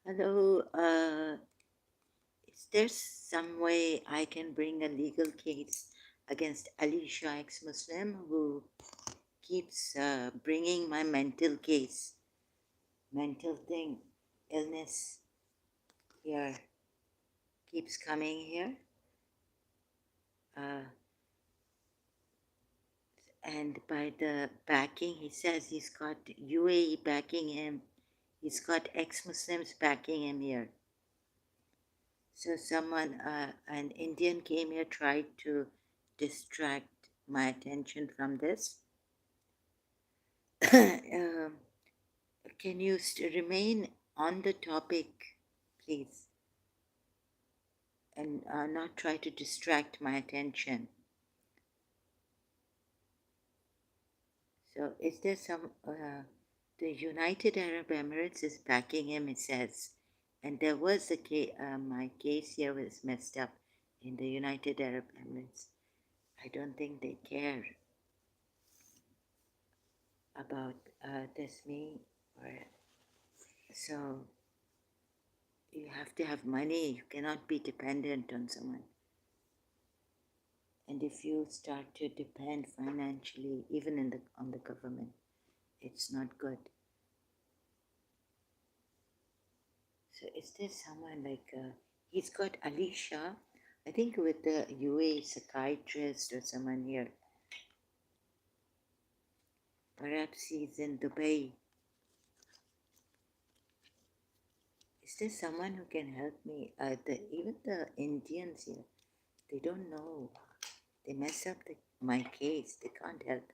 Hello, is there some way I can bring a legal case against Ali Shah, ex-Muslim, who keeps bringing my mental thing, illness here, keeps coming here? Uh, and by the backing, he says he's got UAE backing him, he's got ex-Muslims backing him here. So an Indian came here, tried to distract my attention from this. um, can you remain on the topic, please, and not try to distract my attention? So, is there some? The United Arab Emirates is backing him, it says, and there was a case. My case here was messed up in the United Arab Emirates. I don't think they care about this me or so. You have to have money. You cannot be dependent on someone. And if you start to depend financially, even on the government, it's not good. So is there someone like he's got Ali Shah, I think with the UAE psychiatrist or someone here. Perhaps he's in Dubai. Is there someone who can help me? Even the Indians here, they don't know. They mess up my case. They can't help.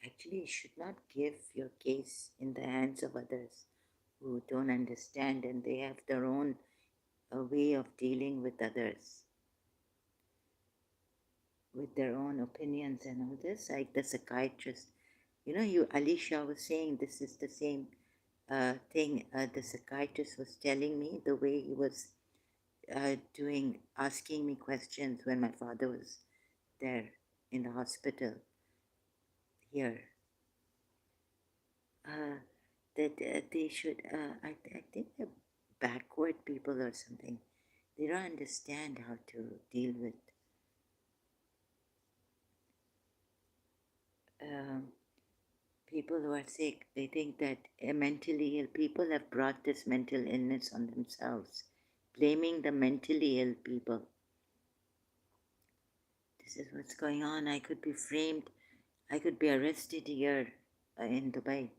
Actually, you should not give your case in the hands of others who don't understand and they have their own way of dealing with others, with their own opinions and all this. Like the psychiatrist, Alicia was saying this is the same thing the psychiatrist was telling me, the way he was asking me questions when my father was there in the hospital here. Uh, that they should, I think they're backward people or something. They don't understand how to deal with um, people who are sick. They think that mentally ill people have brought this mental illness on themselves, blaming the mentally ill people. This is what's going on. I could be framed, I could be arrested here in Dubai.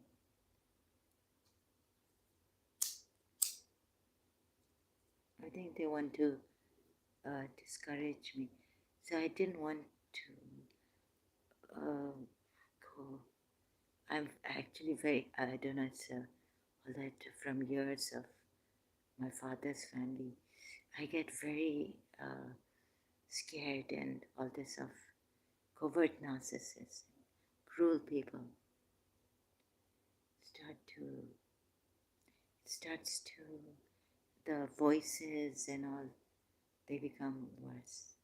I think they want to discourage me. So I didn't want to go. I'm actually very, I don't know, it's all that from years of my father's family. I get very scared and all this of covert narcissists, cruel people starts to, the voices and all, they become worse.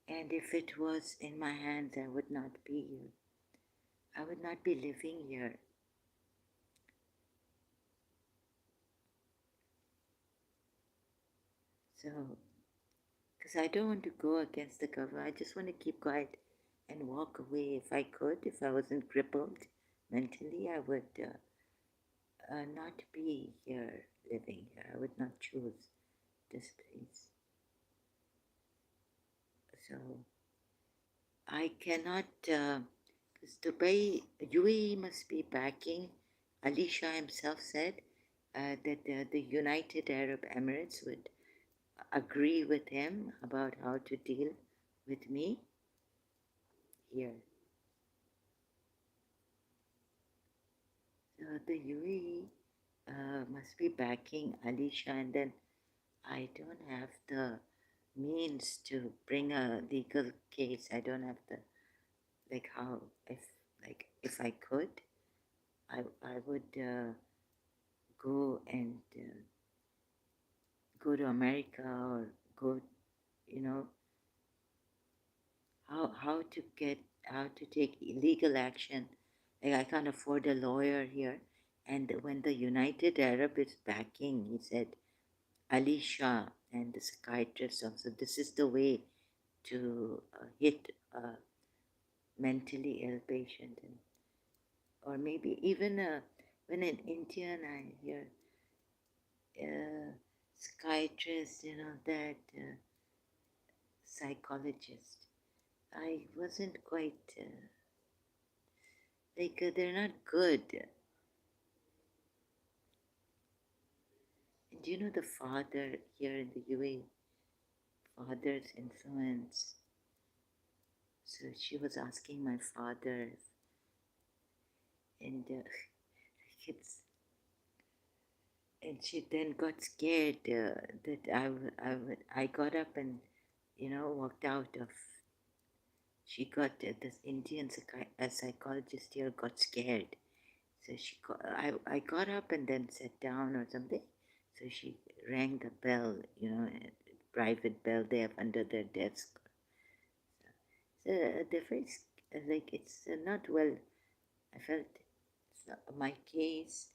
And if it was in my hands, I would not be here. I would not be living here. So, because I don't want to go against the government, I just want to keep quiet and walk away if I could. If I wasn't crippled mentally, I would not be here, living here. I would not choose this place. So I cannot, because Dubai, UAE must be backing. Ali Shah himself said that the United Arab Emirates would agree with him about how to deal with me here. So the UAE must be backing Ali Shah, and then I don't have the means to bring a legal case. I don't have the, like, how, if I could, I would go and go to America or go, you know, how to take legal action. Like I can't afford a lawyer here, And when the United Arab is backing, he said, Ali Shah and the psychiatrist also, this is the way to hit a mentally ill patient. And, or maybe even when in India I hear psychiatrist, that psychologist, I wasn't quite like they're not good. And the father here in the UAE, father's influence. So she was asking my father, and it's, and she then got scared that I got up and walked out of. She got this Indian psychologist here got scared, so I got up and then sat down or something. So she rang the bell, a private bell they have under their desk. So they're very like it's not well. I felt it's not my case.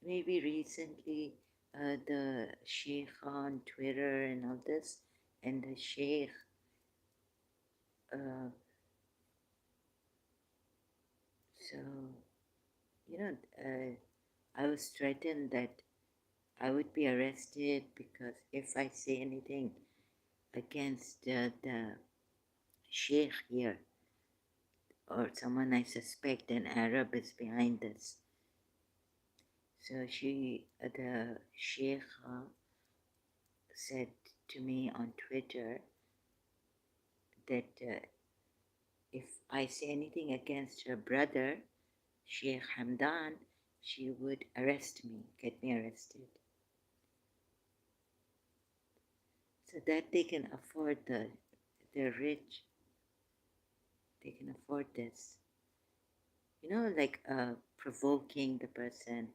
Maybe recently, the Sheikh on Twitter and all this, and the Sheikh, uh, so, you know, I was threatened that I would be arrested because if I say anything against the Sheikh here, or someone I suspect an Arab is behind this. So the Sheikh said to me on Twitter that if I say anything against her brother, Sheikh Hamdan, she would arrest me, get me arrested. So that they can afford they're rich, they can afford this. Like provoking the person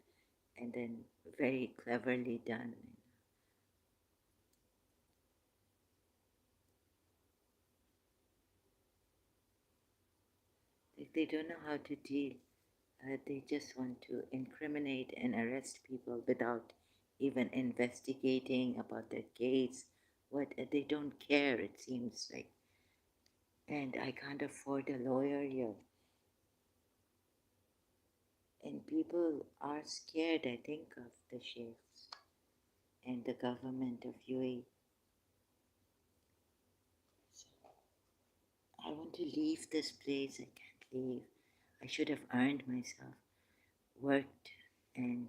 and then very cleverly done. They don't know how to deal. They just want to incriminate and arrest people without even investigating about their case. What they don't care, it seems like. And I can't afford a lawyer here. And people are scared, I think, of the sheikhs and the government of UAE. So I want to leave this place. I can't leave. I should have earned myself, worked, and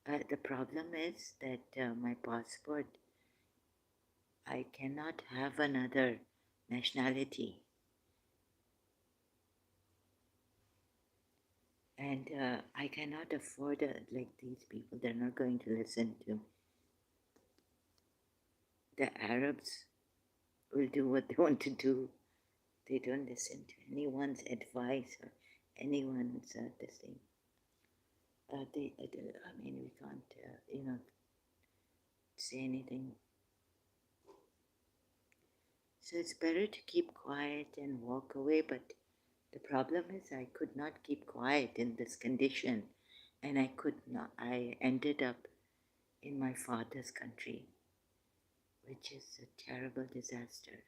the problem is that my passport, I cannot have another nationality. And I cannot afford like these people. They're not going to listen to. The Arabs will do what they want to do. They don't listen to anyone's advice or anyone's this thing. I mean, we can't, say anything. So it's better to keep quiet and walk away. But the problem is, I could not keep quiet in this condition, and I could not. I ended up in my father's country, which is a terrible disaster.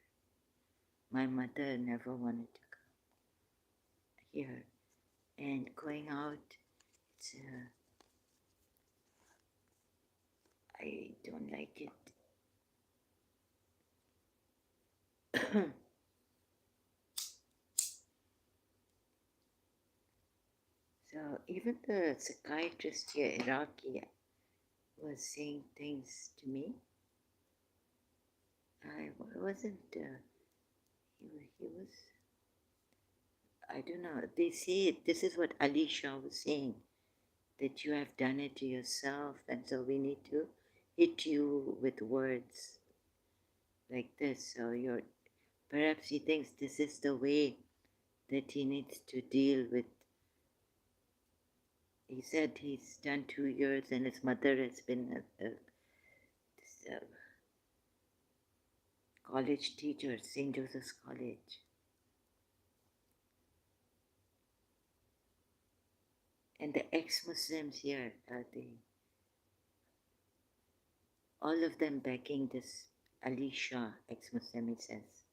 My mother never wanted to come here, and going out, it's I don't like it. So even the psychiatrist here, Iraqi, was saying things to me. I wasn't. He was. I don't know. They say this is what Ali Shah was saying, that you have done it to yourself, and so we need to hit you with words like this. So perhaps he thinks this is the way that he needs to deal with. He said he's done 2 years, and his mother has been a college teacher, St. Joseph's College. And the ex-Muslims here, all of them backing this Ali Shah, ex-Muslim, he says.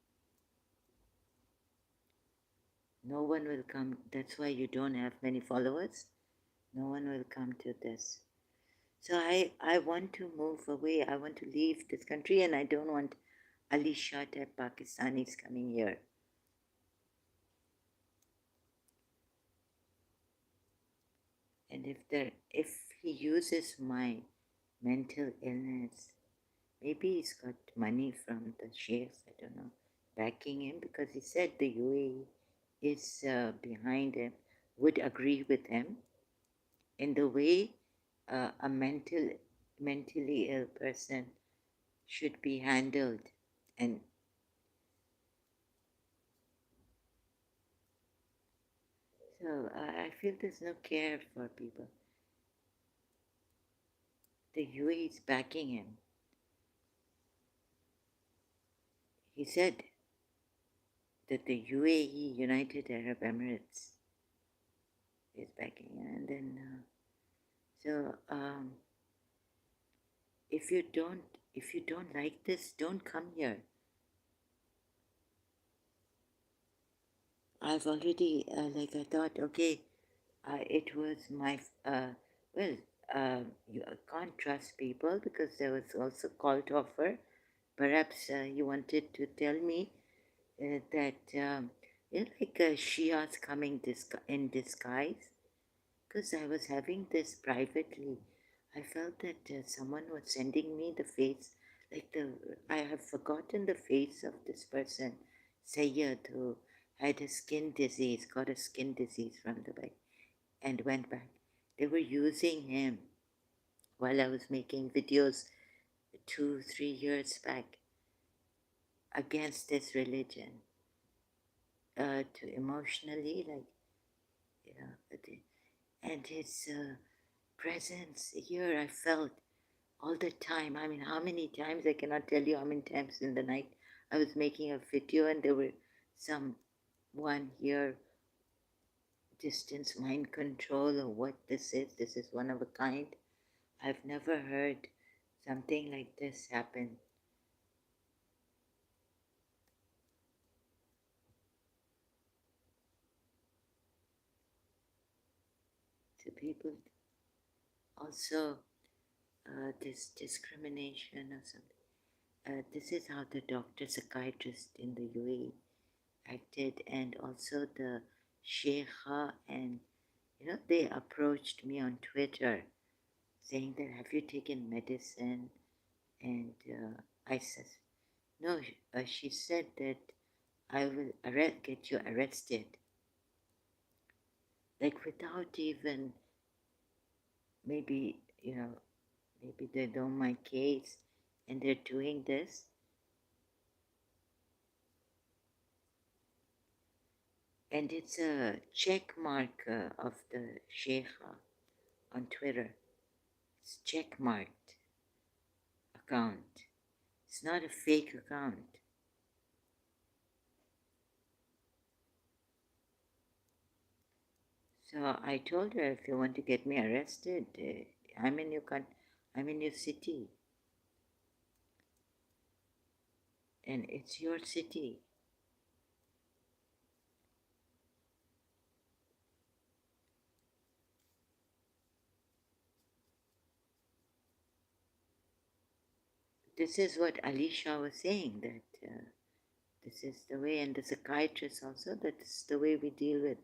No one will come. That's why you don't have many followers. No one will come to this. So I want to move away. I want to leave this country, and I don't want Ali Shah type Pakistanis coming here. And if he uses my mental illness, maybe he's got money from the sheikhs, I don't know, backing him, because he said the UAE is behind him, would agree with him in the way a mentally ill person should be handled. And so I feel there's no care for people. The UAE is backing him. He said that the UAE, United Arab Emirates, is backing him. And then, if you don't like this, don't come here. I've already I thought, okay, it was my well, you can't trust people because there was also called offer. Perhaps you wanted to tell me that Shia's coming in disguise, because I was having this privately. I felt that someone was sending me the face, like the I have forgotten the face of this person, Sayyid, who had a skin disease, got a skin disease from the back, and went back. They were using him while I was making videos 2, 3 years back against this religion, to emotionally, like, you know, and his presence here I felt all the time. I mean, how many times, I cannot tell you how many times in the night I was making a video and there were someone here, distance mind control or what this is. This is one of a kind. I've never heard something like this happen. To people also, this discrimination or something. This is how the doctor psychiatrist in the UAE acted, and also the Sheikha, and they approached me on Twitter saying that, have you taken medicine? And I said, no. She said that I will get you arrested, like without even, maybe, maybe they know my case and they're doing this. And it's a check mark of the Sheikha on Twitter. It's check marked account. It's not a fake account. So I told her, if you want to get me arrested, I'm in your I'm in your city, and it's your city. This is what Ali Shah was saying, that this is the way, and the psychiatrist also, that this is the way we deal with.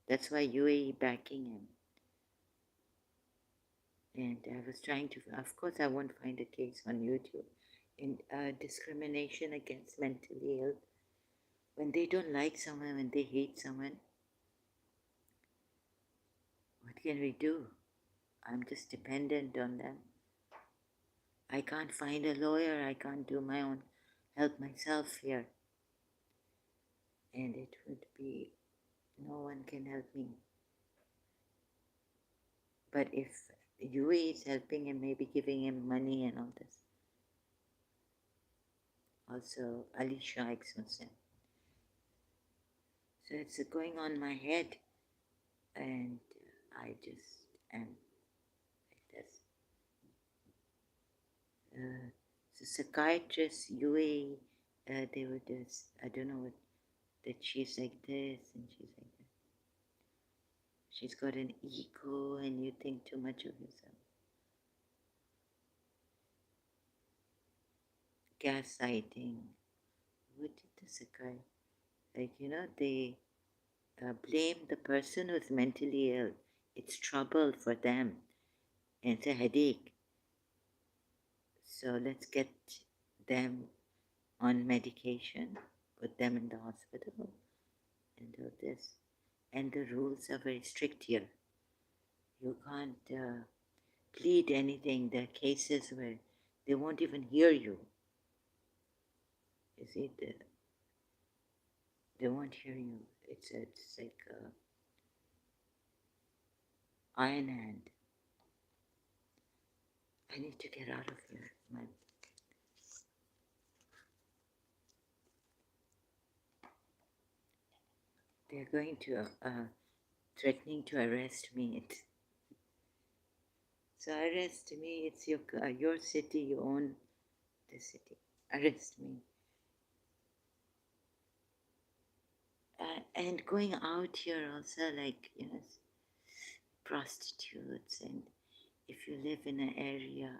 That's why UAE backing him. And I was trying to, of course, I won't find a case on YouTube in discrimination against mentally ill. When they don't like someone, when they hate someone, what can we do? I'm just dependent on them. I can't find a lawyer. I can't do my own help myself here. And it would be, no one can help me. But if UAE is helping him, maybe giving him money and all this. Also, Ali Shah ex-Muslim. So it's going on my head, and I just am like this. So psychiatrists, UA, they were just, I don't know what, that she's like this and she's like that. She's got an ego and you think too much of yourself. Gaslighting. What did the psychiatrist, like, they blame the person who's mentally ill. It's trouble for them and it's a headache. So let's get them on medication, put them in the hospital, and do this. And the rules are very strict here. You can't plead anything. There are cases where they won't even hear you. You see, they won't hear you. It's like iron hand. I need to get out of here. They're going to threatening to arrest me. So arrest me. It's your city. You own the city. Arrest me. And going out here also, like, prostitutes. And if you live in an area,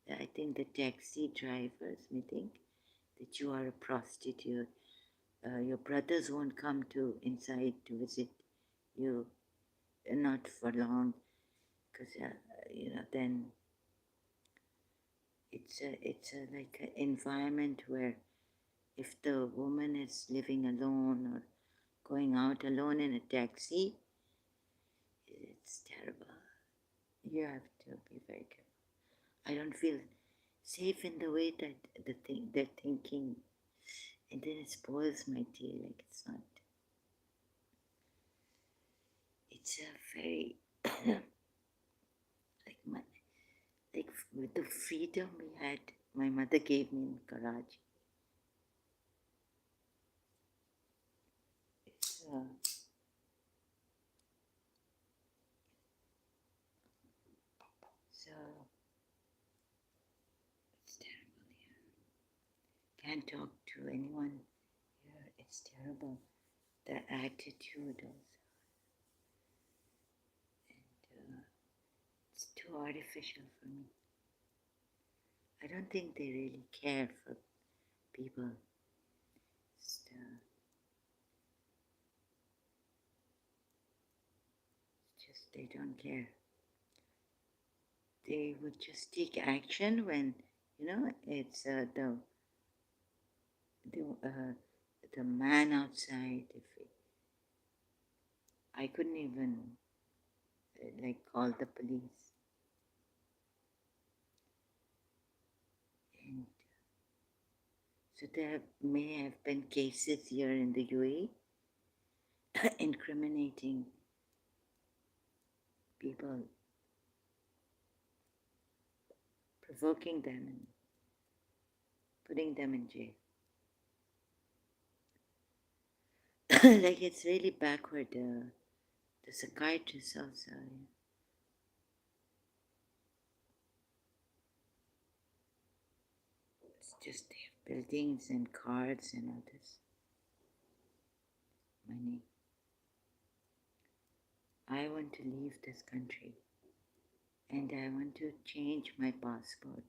I think the taxi drivers may think that you are a prostitute. Your brothers won't come to inside to visit you, not for long, because then it's a like an environment where if the woman is living alone or going out alone in a taxi, it's terrible. You have to be very careful. I don't feel safe in the way that they're thinking, and then it spoils my day. Like it's not. It's a very like my like with the freedom we had, my mother gave me in Karachi. It's so it's terrible here. Can't talk to anyone here. It's terrible. The attitude also, and it's too artificial for me. I don't think they really care for people. It's just they don't care. They would just take action when it's the the man outside. If I couldn't even like call the police, and so there may have been cases here in the UAE incriminating people, provoking them, and putting them in jail. Like it's really backward. The psychiatrists also. It's just they have buildings and cars and all this money. I want to leave this country and I want to change my passport.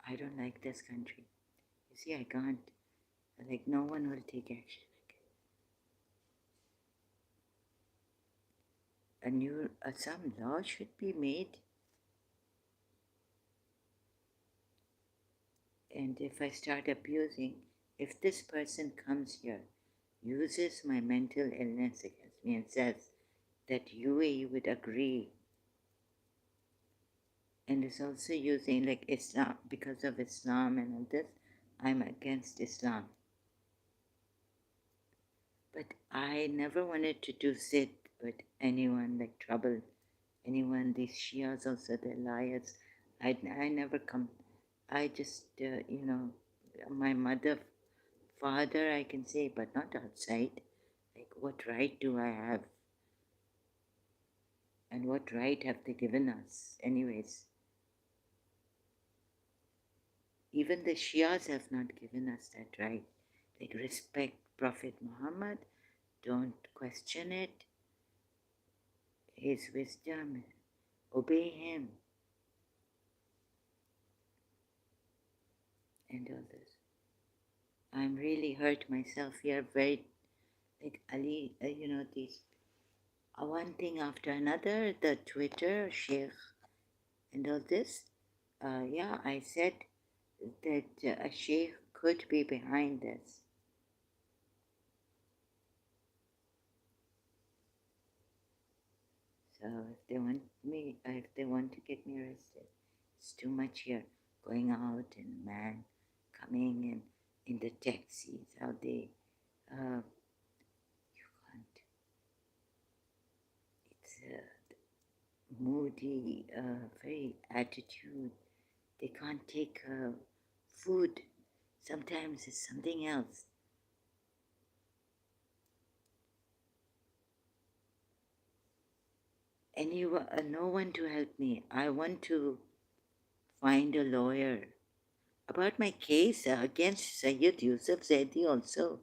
I don't like this country. You see, I can't. Like, no one will take action. Some law should be made. And if I start abusing, if this person comes here, uses my mental illness against me and says that UAE would agree, and is also using like Islam, because of Islam and all this, I'm against Islam. But I never wanted to do sit with anyone, like trouble anyone. These Shias also, they're liars. I never come. I just, my mother, father, I can say, but not outside. Like, what right do I have? And what right have they given us? Anyways, even the Shias have not given us that right. Like, respect Prophet Muhammad, don't question it, his wisdom, obey him, and all this. I'm really hurt myself here, very like Ali, these one thing after another, the Twitter, Sheikh, and all this. Yeah, I said that a Sheikh could be behind this. So if they want to get me arrested, it's too much here. Going out and man coming in the taxis, how they, you can't, it's moody, very attitude. They can't take food. Sometimes it's something else. No one to help me. I want to find a lawyer about my case against Sayyid Yusuf Zaidi also.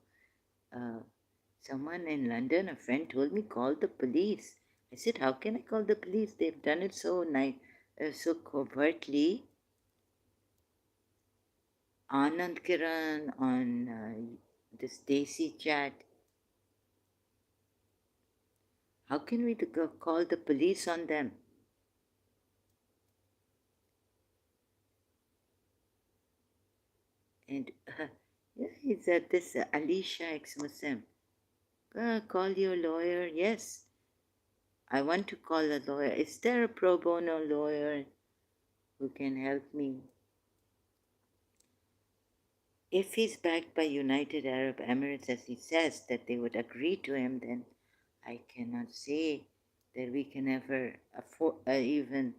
Uh, Someone in London, a friend told me, call the police. I said, how can I call the police? They've done it so nice, so covertly. Anand Kiran on this Desi chat. How can we call the police on them? And yeah, he's this Alisha ex-Muslim. Call your lawyer. Yes, I want to call a lawyer. Is there a pro bono lawyer who can help me? If he's backed by United Arab Emirates, as he says, that they would agree to him, then I cannot say that we can ever afford even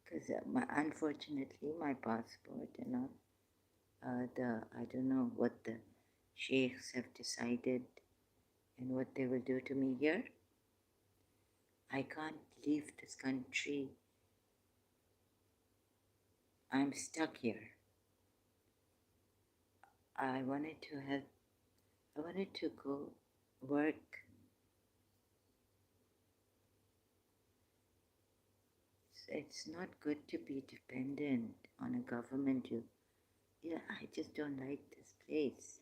because unfortunately my passport and all I don't know what the sheikhs have decided and what they will do to me here. I can't leave this country. I'm stuck here. I wanted to help. I wanted to go work. It's not good to be dependent on a government. Yeah, I just don't like this place.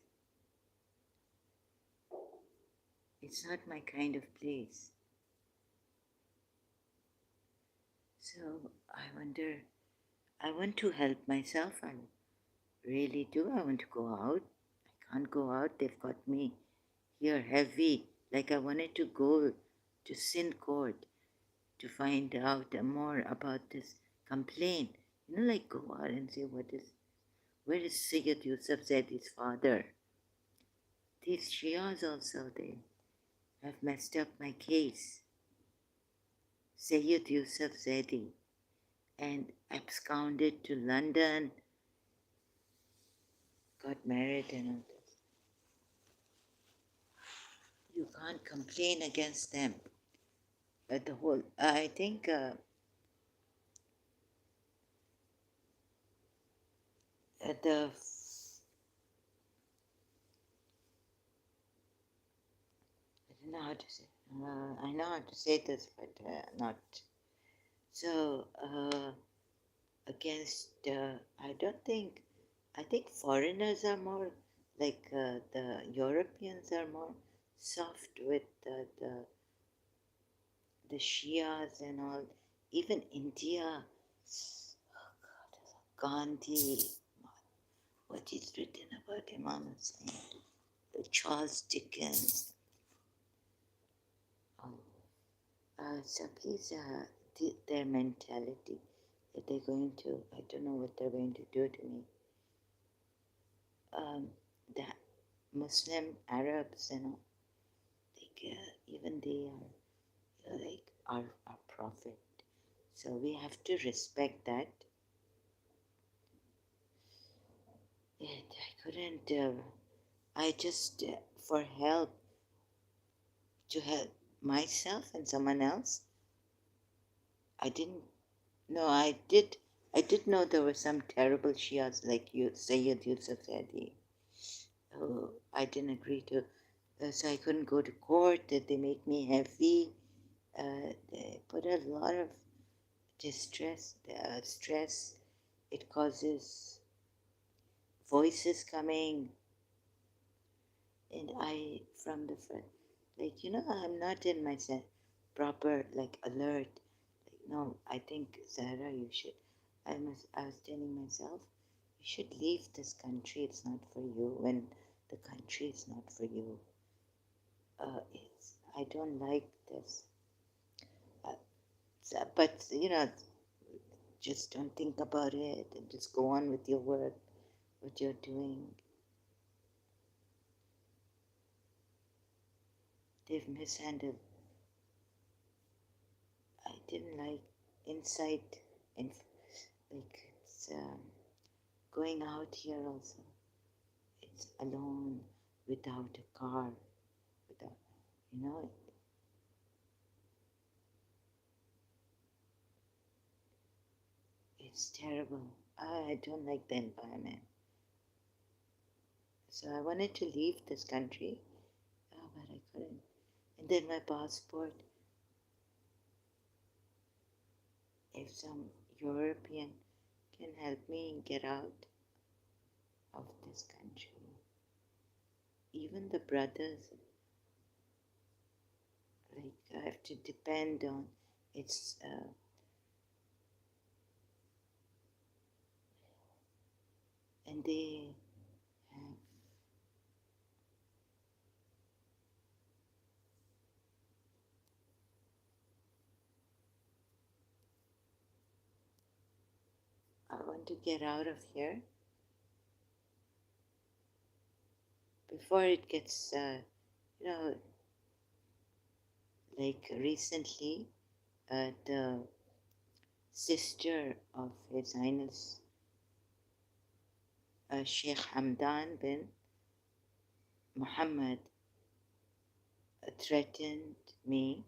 It's not my kind of place. So I wonder, I want to help myself. I really do. I want to go out. I can't go out. They've got me here heavy. Like I wanted to go to Sin Court to find out more about this complaint. Like go out and say, where is Sayyid Yusuf Zaidi's father? These Shias also, they have messed up my case. Sayyid Yusuf Zaidi and absconded to London, got married and all this. You can't complain against them. But I think the I don't know how to say. I know how to say this, but not. So against, I don't think. I think foreigners are more like the Europeans are more soft with the Shias and all. Even India, oh God, Gandhi, what is written about Imam Hussain, Charles Dickens. Oh. So please, their mentality that they're going to, I don't know what they're going to do to me. The Muslim Arabs, like, even they are like our prophet. So we have to respect that. And I couldn't, I just, for help, to help myself and someone else. I didn't. No, I did. I did know there were some terrible Shias like you, Sayyid Yusuf Zadi, who I didn't agree to. So I couldn't go to court. That they make me heavy. They put a lot of stress. It causes voices coming, and I from the front, like I'm not in my proper like alert. Like no, I think Zahra, you should. I was telling myself, you should leave this country. It's not for you. When the country is not for you, it's I don't like this. Uh, but just don't think about it and just go on with your work, what you're doing. They've mishandled. I didn't like insight and like it's going out here also. It's alone without a car, without you know. It's terrible. I don't like the environment. So I wanted to leave this country, but I couldn't. And then my passport, if some European can help me get out of this country, even the brothers, like I have to depend on it's and they have I want to get out of here before it gets you know like recently the sister of His Highness Sheikh Hamdan bin Muhammad threatened me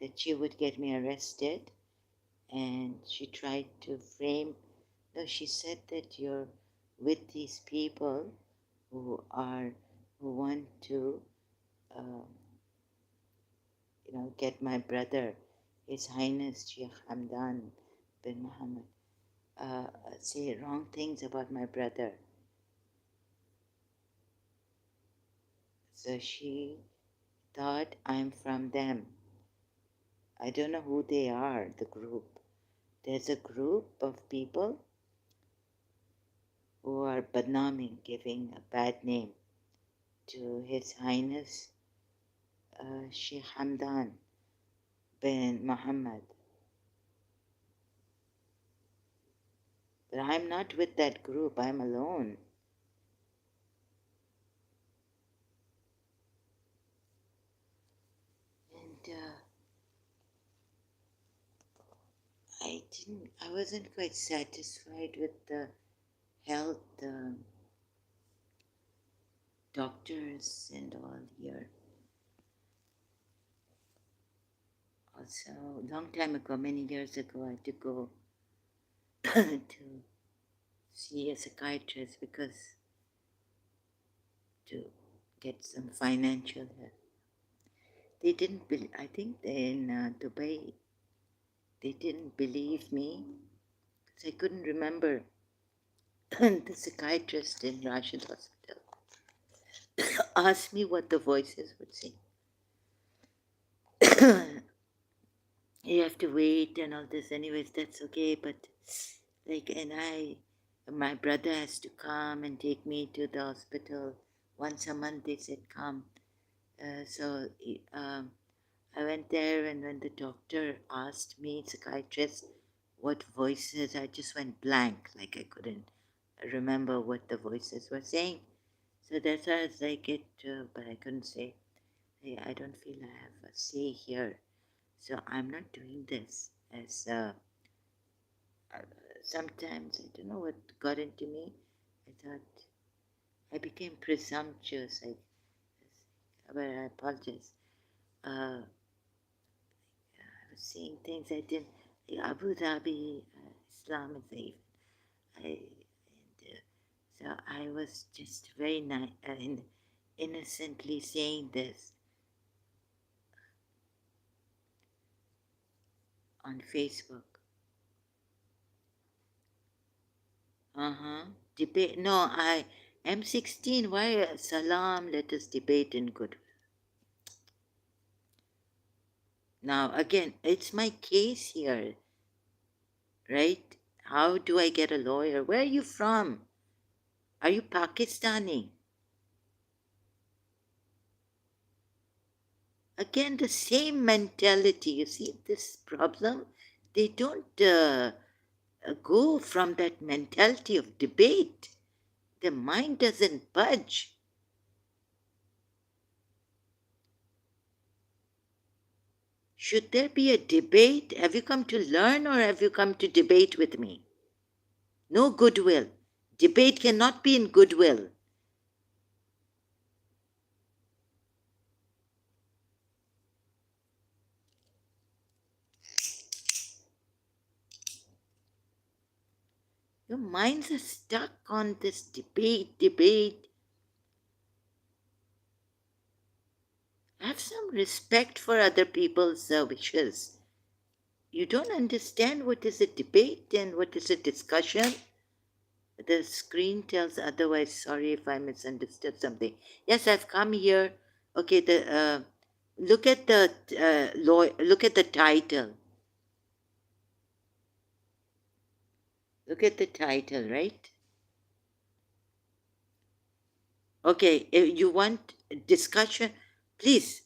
that she would get me arrested, and she tried to frame. No, she said that you're with these people who want to, um, get my brother, His Highness Sheikh Hamdan bin Muhammad, say wrong things about my brother. So she thought I'm from them. I don't know who they are, the group. There's a group of people who are badnaming, giving a bad name to His Highness Sheikh Hamdan bin Muhammad. But I'm not with that group, I'm alone. And I wasn't quite satisfied with the health doctors and all here. Also, long time ago, many years ago, I had to go to see a psychiatrist because to get some financial help. They didn't believe, I think in Dubai, they didn't believe me because I couldn't remember the psychiatrist in Rashid Hospital asked me what the voices would say. You have to wait and all this, anyways, that's okay, but like, my brother has to come and take me to the hospital once a month, they said, come. So I went there, and when the doctor asked me, psychiatrist, what voices, I just went blank, like I couldn't remember what the voices were saying. So that's why I was like but I couldn't say, hey, I don't feel I have a say here. So I'm not doing this as uh, sometimes I don't know what got into me. I thought I became presumptuous. But I apologize. I was seeing things I didn't. Abu Dhabi, Islam is safe. So I was just very innocently saying this on Facebook. Debate. No, I am 16. Why salam? Let us debate in good. Now, again, it's my case here, right? How do I get a lawyer? Where are you from? Are you Pakistani? Again, the same mentality. You see this problem? They don't go from that mentality of debate. Their mind doesn't budge. Should there be a debate? Have you come to learn or have you come to debate with me? No goodwill. Debate cannot be in goodwill. Your minds are stuck on this debate. Have some respect for other people's wishes. You don't understand what is a debate and what is a discussion. The screen tells otherwise. Sorry if I misunderstood something. Yes, I've come here. Okay, look at the look at the title. Look at the title, right? Okay, if you want discussion, please.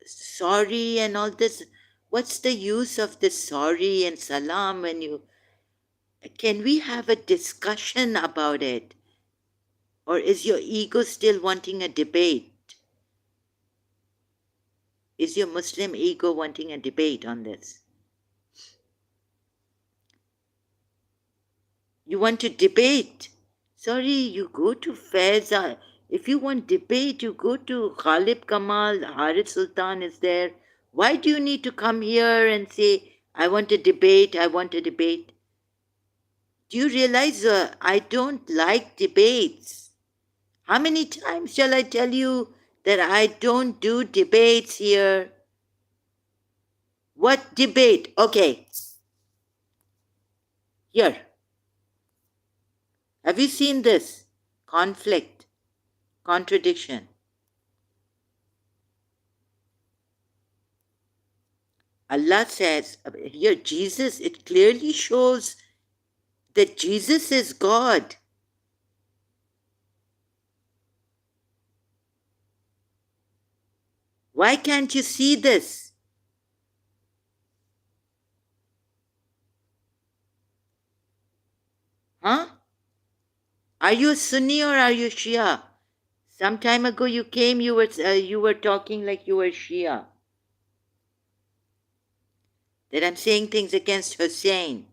Sorry and all this. What's the use of this sorry and salam when you? Can we have a discussion about it? Or is your ego still wanting a debate? Is your Muslim ego wanting a debate on this? You want to debate? Sorry, you go to fairs. If you want debate, you go to Khalid Kamal, Harith Sultan is there. Why do you need to come here and say, I want a debate, I want a debate? Do you realize I don't like debates? How many times shall I tell you that I don't do debates here? What debate? Okay. Here. Have you seen this? Conflict, contradiction. Allah says, here, Jesus, it clearly shows that Jesus is God. Why can't you see this? Huh? Are you a Sunni or are you Shia? Some time ago you came, you were talking like you were Shia. That I'm saying things against Hussein.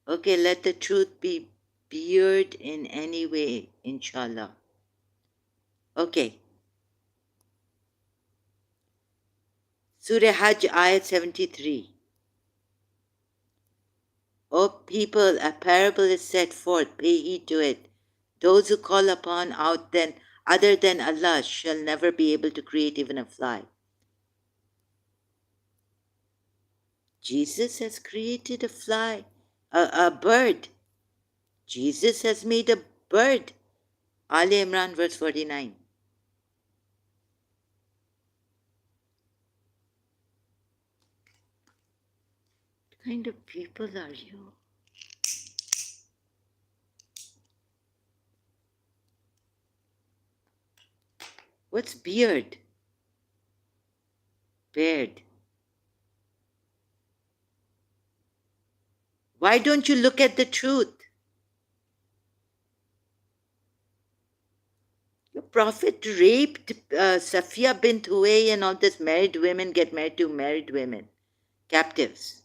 Okay, let the truth be veered in any way, inshallah. Okay. Surah Hajj, ayat 73. O people, a parable is set forth, pay heed to it. Those who call upon other than Allah shall never be able to create even a fly. Jesus has created a fly, a bird. Jesus has made a bird. Ali Imran, verse 49. What kind of people are you? What's beard? Beard. Why don't you look at the truth? Your prophet raped Safiya bint Huway and all this married women get married to married women, captives.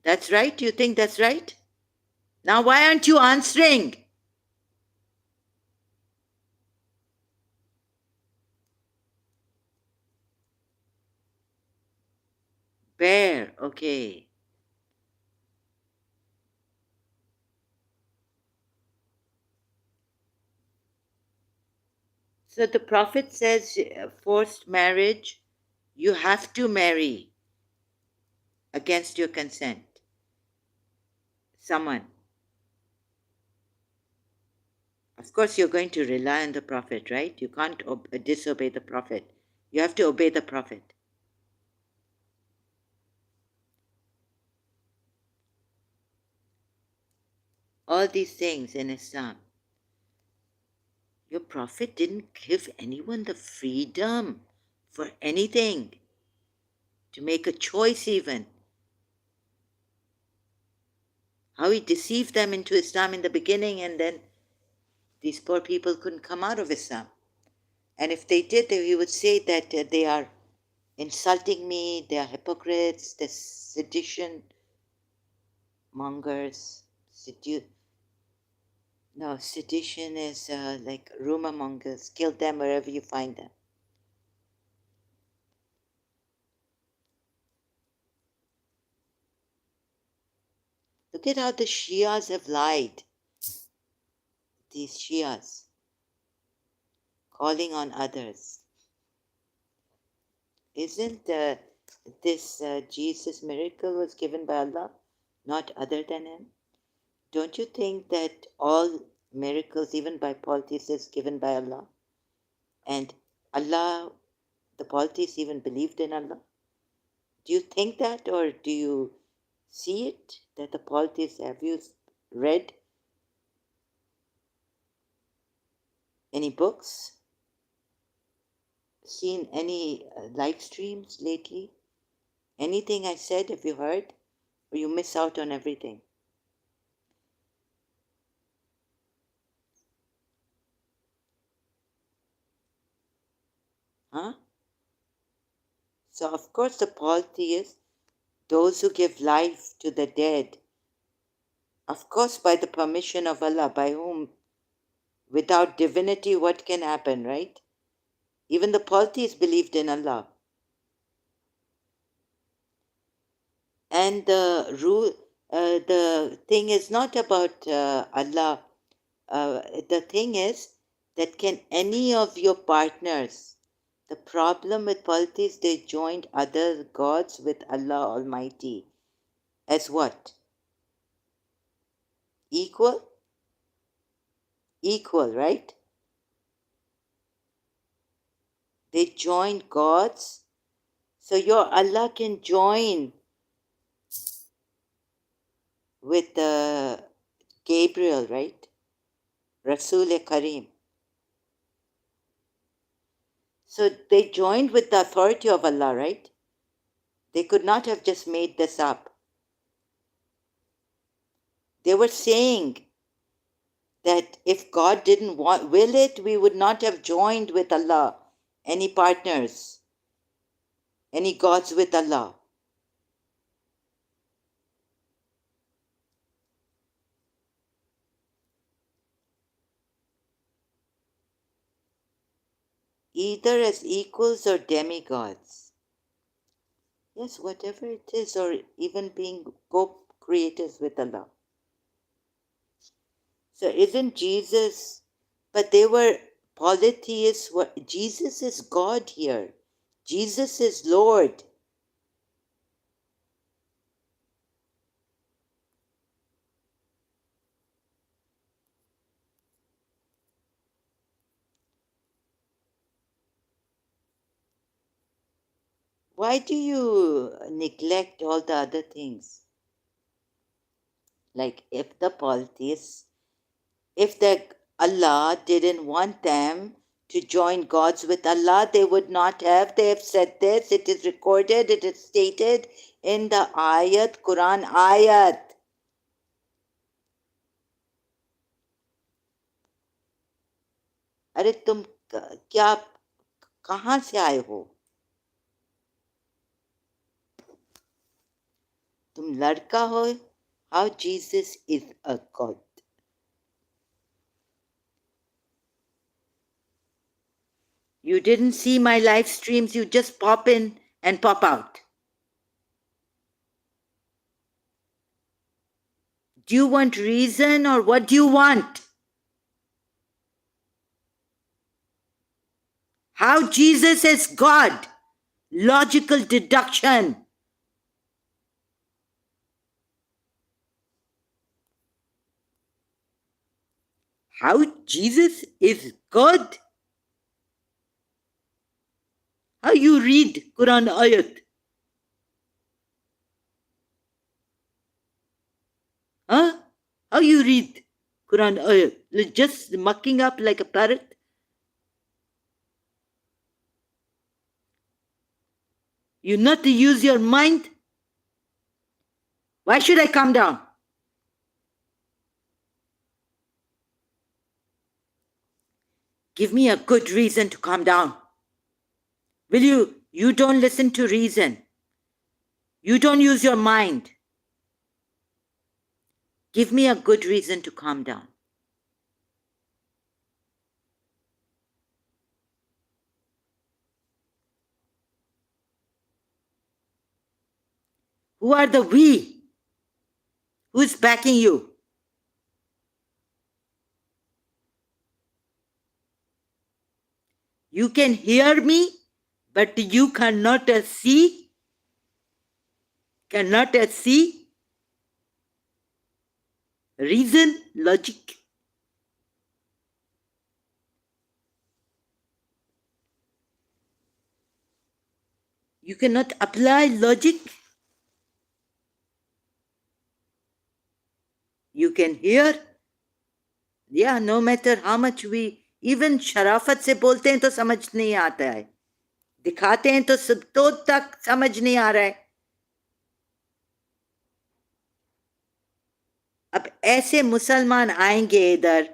That's right? You think that's right? Now, why aren't you answering? Bear, okay. So the Prophet says forced marriage, you have to marry against your consent. Someone. Of course, you're going to rely on the Prophet, right? You can't disobey the Prophet. You have to obey the Prophet. All these things in Islam. Your Prophet didn't give anyone the freedom for anything, to make a choice even. How he deceived them into Islam in the beginning, and then these poor people couldn't come out of Islam. And if they did, he would say that they are insulting me, they are hypocrites, they're sedition mongers. No, sedition is like rumor mongers. Kill them wherever you find them. Look at how the Shias have lied. These Shias calling on others. Isn't this Jesus miracle was given by Allah, not other than Him? Don't you think that all miracles, even by polytheists, given by Allah? And Allah, the polytheists even believed in Allah? Do you think that, or do you see it that the polytheists, have you read any books? Seen any live streams lately? Anything I said, have you heard? Or you miss out on everything? Huh? So, of course, the polytheists, those who give life to the dead, of course, by the permission of Allah, by whom? Without divinity, what can happen, right? Even the polytheists believed in Allah. And the thing is not about Allah. The thing is that can any of your partners, the problem with polytheists, they joined other gods with Allah Almighty as what? Equal? Equal, right? They joined gods. So your Allah can join with Gabriel, right? Rasul Kareem. So they joined with the authority of Allah, right? They could not have just made this up. They were saying that if God didn't will it, we would not have joined with Allah any partners, any gods with Allah. Either as equals or demigods. Yes, whatever it is, or even being co-creators with Allah. So isn't Jesus, but they were polytheists. Jesus is God here. Jesus is Lord. Why do you neglect all the other things? Like if the polytheists, if the Allah didn't want them to join gods with Allah, they would not have. They have said this. It is recorded. It is stated in the ayat, Quran ayat. अरे तुम क्या कहाँ से आए हो? तुम लड़का हो, how Jesus is a God. You didn't see my live streams, you just pop in and pop out. Do you want reason or what do you want? How Jesus is God? Logical deduction. How Jesus is God? How you read Quran ayat? Huh? How you read Quran ayat? Just mucking up like a parrot? You not to use your mind? Why should I come down? Give me a good reason to calm down. Will you? You don't listen to reason. You don't use your mind. Give me a good reason to calm down. Who are the we? Who's backing you? You can hear me, but you cannot see. Cannot see. Reason, logic. You cannot apply logic. You can hear. Yeah, no matter how much we even शराफत से बोलते हैं तो समझ नहीं आता है, दिखाते हैं तो तक समझ नहीं आ रहा है. अब ऐसे मुसलमान आएंगे इधर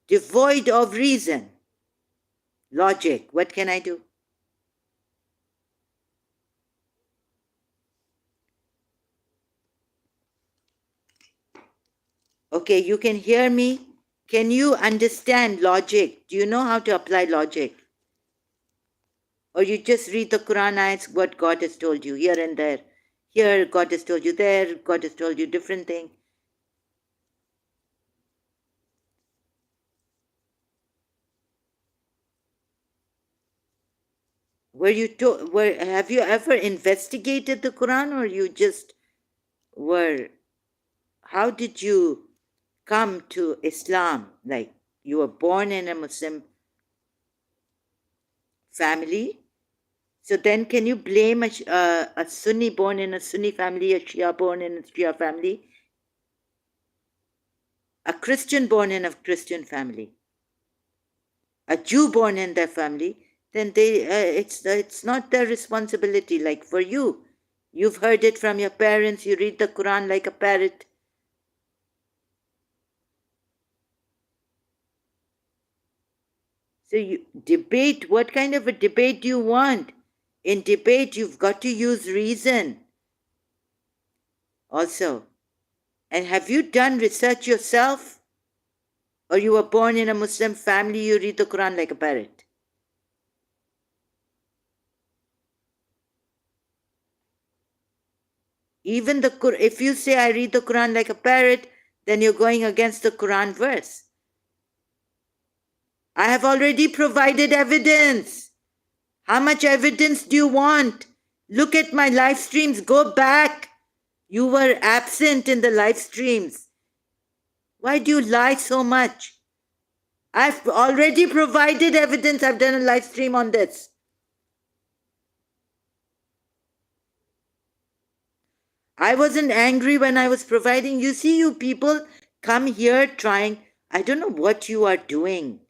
devoid of reason, logic. What can I do? Okay, you can hear me. Can you understand logic? Do you know how to apply logic? Or you just read the Quran ayats, what God has told you here and there. Here, God has told you there, God has told you different thing. Have you ever investigated the Quran, or you just were, how did you come to Islam? Like, you were born in a Muslim family? So then can you blame a Sunni born in a Sunni family, a Shia born in a Shia family, a Christian born in a Christian family, a Jew born in their family? Then it's not their responsibility. Like for you, you've heard it from your parents, you read the Quran like a parrot. So you debate, what kind of a debate do you want? In debate, you've got to use reason also. And have you done research yourself? Or you were born in a Muslim family, you read the Quran like a parrot? Even if you say I read the Quran like a parrot, then you're going against the Quran verse. I have already provided evidence. How much evidence do you want? Look at my live streams. Go back. You were absent in the live streams. Why do you lie so much? I've already provided evidence. I've done a live stream on this. I wasn't angry when I was providing. You see, you people come here trying. I don't know what you are doing.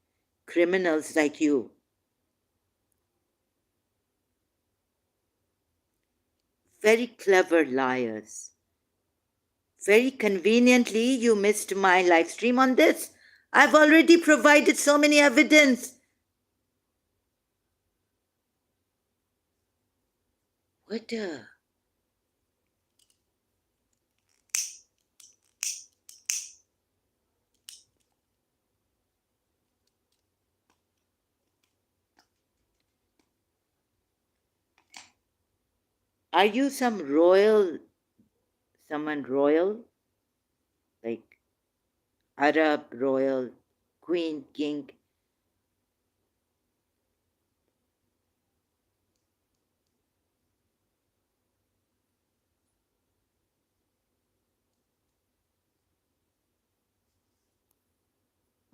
Criminals like you. Very clever liars. Very conveniently, you missed my live stream on this. I've already provided so many evidence. What are you someone royal, like Arab royal, queen, king?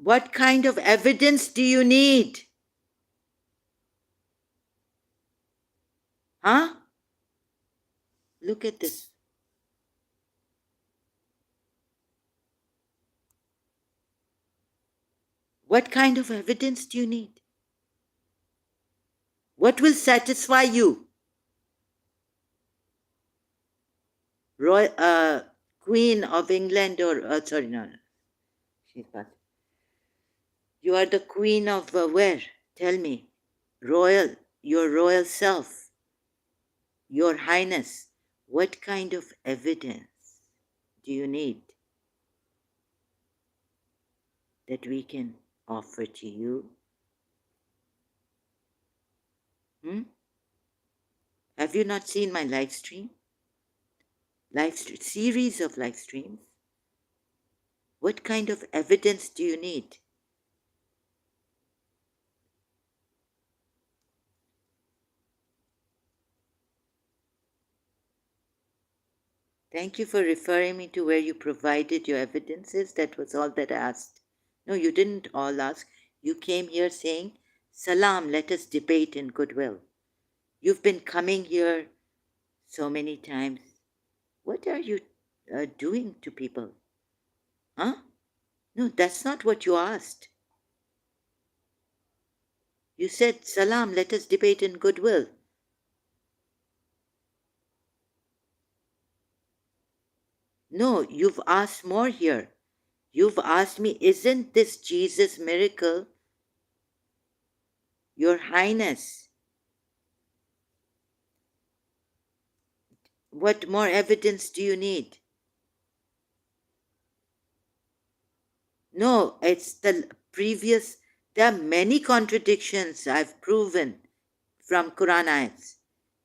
What kind of evidence do you need? Huh? Look at this. What kind of evidence do you need? What will satisfy you? Queen of England or, sorry, no, she's not. You are the queen of where? Tell me. Royal, your royal self, your highness. What kind of evidence do you need that we can offer to you? Hmm? Have you not seen my live stream? Series of live streams? What kind of evidence do you need? Thank you for referring me to where you provided your evidences. That was all that I asked. No, you didn't all ask. You came here saying, Salam, let us debate in goodwill. You've been coming here so many times. What are you doing to people? Huh? No, that's not what you asked. You said, Salam, let us debate in goodwill. No, you've asked more here. You've asked me, isn't this Jesus' miracle? Your Highness, what more evidence do you need? No, it's the previous. There are many contradictions I've proven from Quran ayats.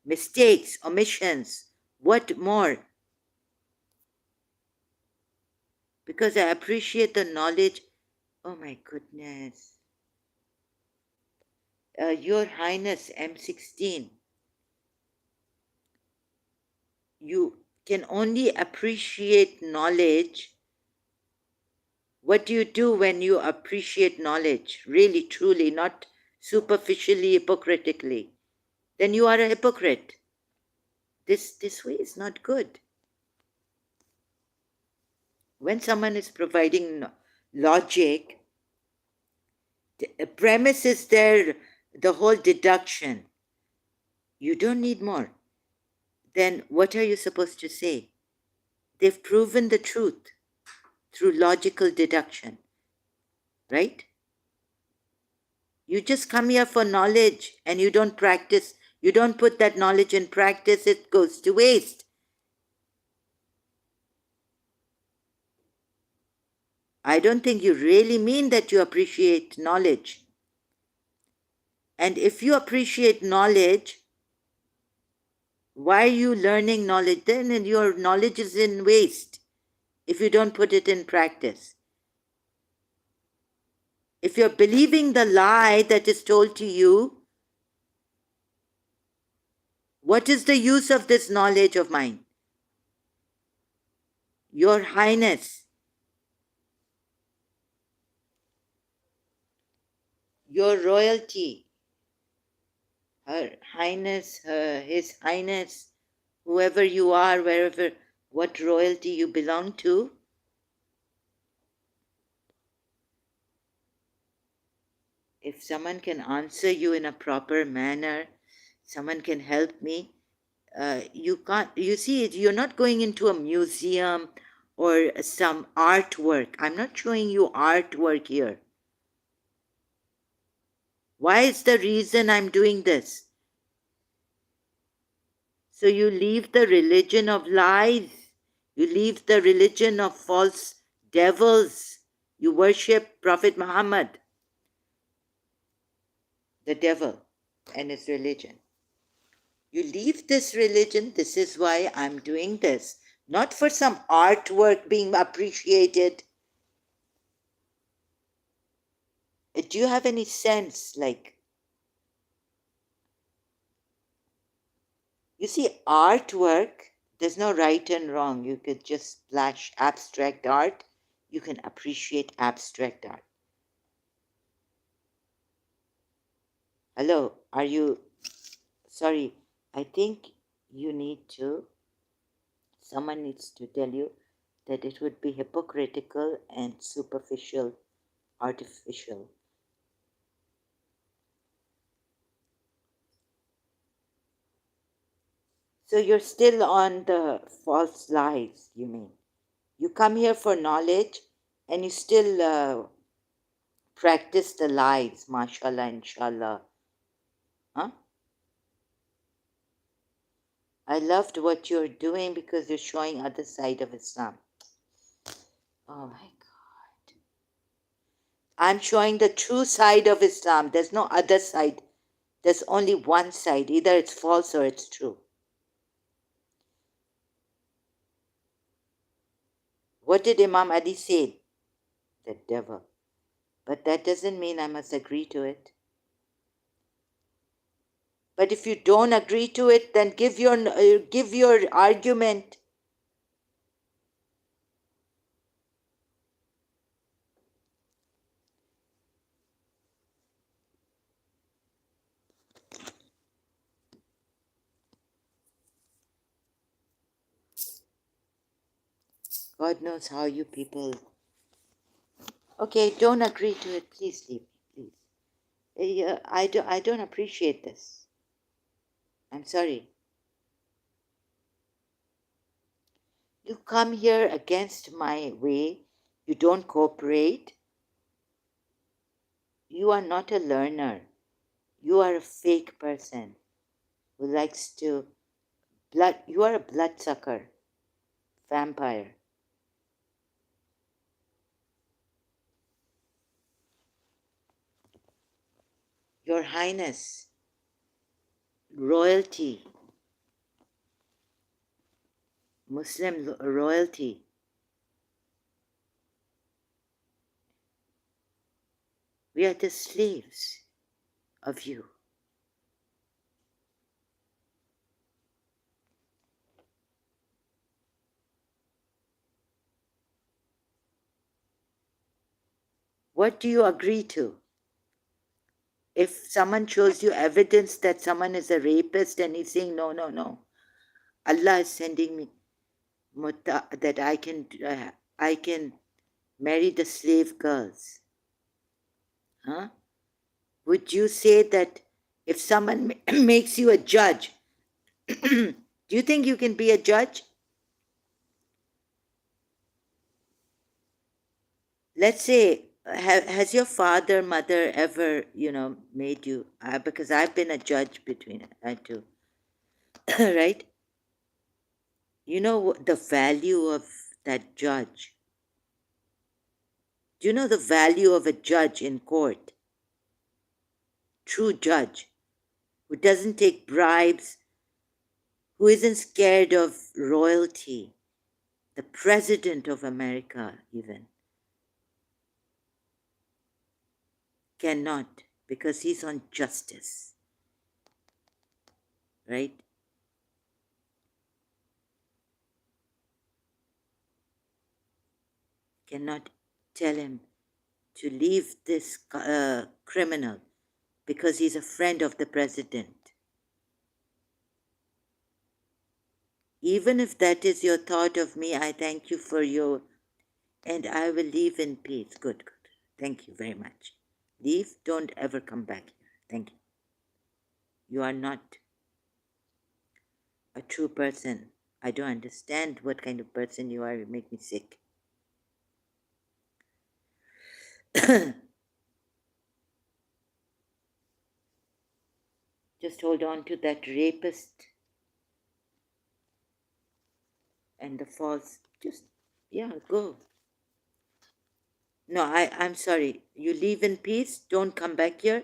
Mistakes, omissions. What more? Because I appreciate the knowledge. Oh my goodness. Your Highness, M16, you can only appreciate knowledge. What do you do when you appreciate knowledge? Really, truly, not superficially, hypocritically. Then you are a hypocrite. This way is not good. When someone is providing logic, the premise is there, the whole deduction. You don't need more. Then what are you supposed to say? They've proven the truth through logical deduction, right? You just come here for knowledge and you don't practice, you don't put that knowledge in practice, it goes to waste. I don't think you really mean that you appreciate knowledge. And if you appreciate knowledge, why are you learning knowledge then? And your knowledge is in waste if you don't put it in practice. If you're believing the lie that is told to you, what is the use of this knowledge of mine? Your Highness, your royalty, Her Highness, His Highness, whoever you are, wherever, what royalty you belong to, if someone can answer you in a proper manner, someone can help me. You can't, you see, you're not going into a museum or some artwork. I'm not showing you artwork here. Why is the reason I'm doing this? So you leave the religion of lies. You leave the religion of false devils. You worship Prophet Muhammad, the devil, and his religion. You leave this religion. This is why I'm doing this. Not for some artwork being appreciated. Do you have any sense? Like, you see, artwork, there's no right and wrong. You could just splash abstract art. You can appreciate abstract art. Hello, are you, sorry, I think you need to, someone needs to tell you that it would be hypocritical and superficial, artificial. So you're still on the false lies, you mean? You come here for knowledge and you still practice the lies, mashallah, inshallah. Huh? I loved what you're doing because you're showing other side of Islam. Oh my God. I'm showing the true side of Islam. There's no other side. There's only one side. Either it's false or it's true. What did Imam Ali say? The devil. But that doesn't mean I must agree to it. But if you don't agree to it, then give your argument. God knows how you people. Okay, don't agree to it. Please leave me, please. I don't appreciate this. I'm sorry. You come here against my way. You don't cooperate. You are not a learner. You are a fake person who likes to you are a bloodsucker, vampire. Your Highness, royalty, Muslim royalty. We are the slaves of you. What do you agree to? If someone shows you evidence that someone is a rapist and he's saying, no, no, no, Allah is sending me that I can marry the slave girls. Huh? Would you say that if someone makes you a judge, do you think you can be a judge? Let's say, has your father, mother ever, made you, because I've been a judge between two, right? You know the value of that judge. Do you know the value of a judge in court? True judge, who doesn't take bribes, who isn't scared of royalty, the president of America even, cannot, because he's on justice, right? Cannot tell him to leave this criminal because he's a friend of the president. Even if that is your thought of me, I thank you for your, and I will leave in peace. Good, good. Thank you very much. Leave, don't ever come back here. Thank you. You are not a true person. I don't understand what kind of person you are. You make me sick. Just hold on to that rapist and the false, just, yeah, go. No, I'm sorry. You leave in peace. Don't come back here.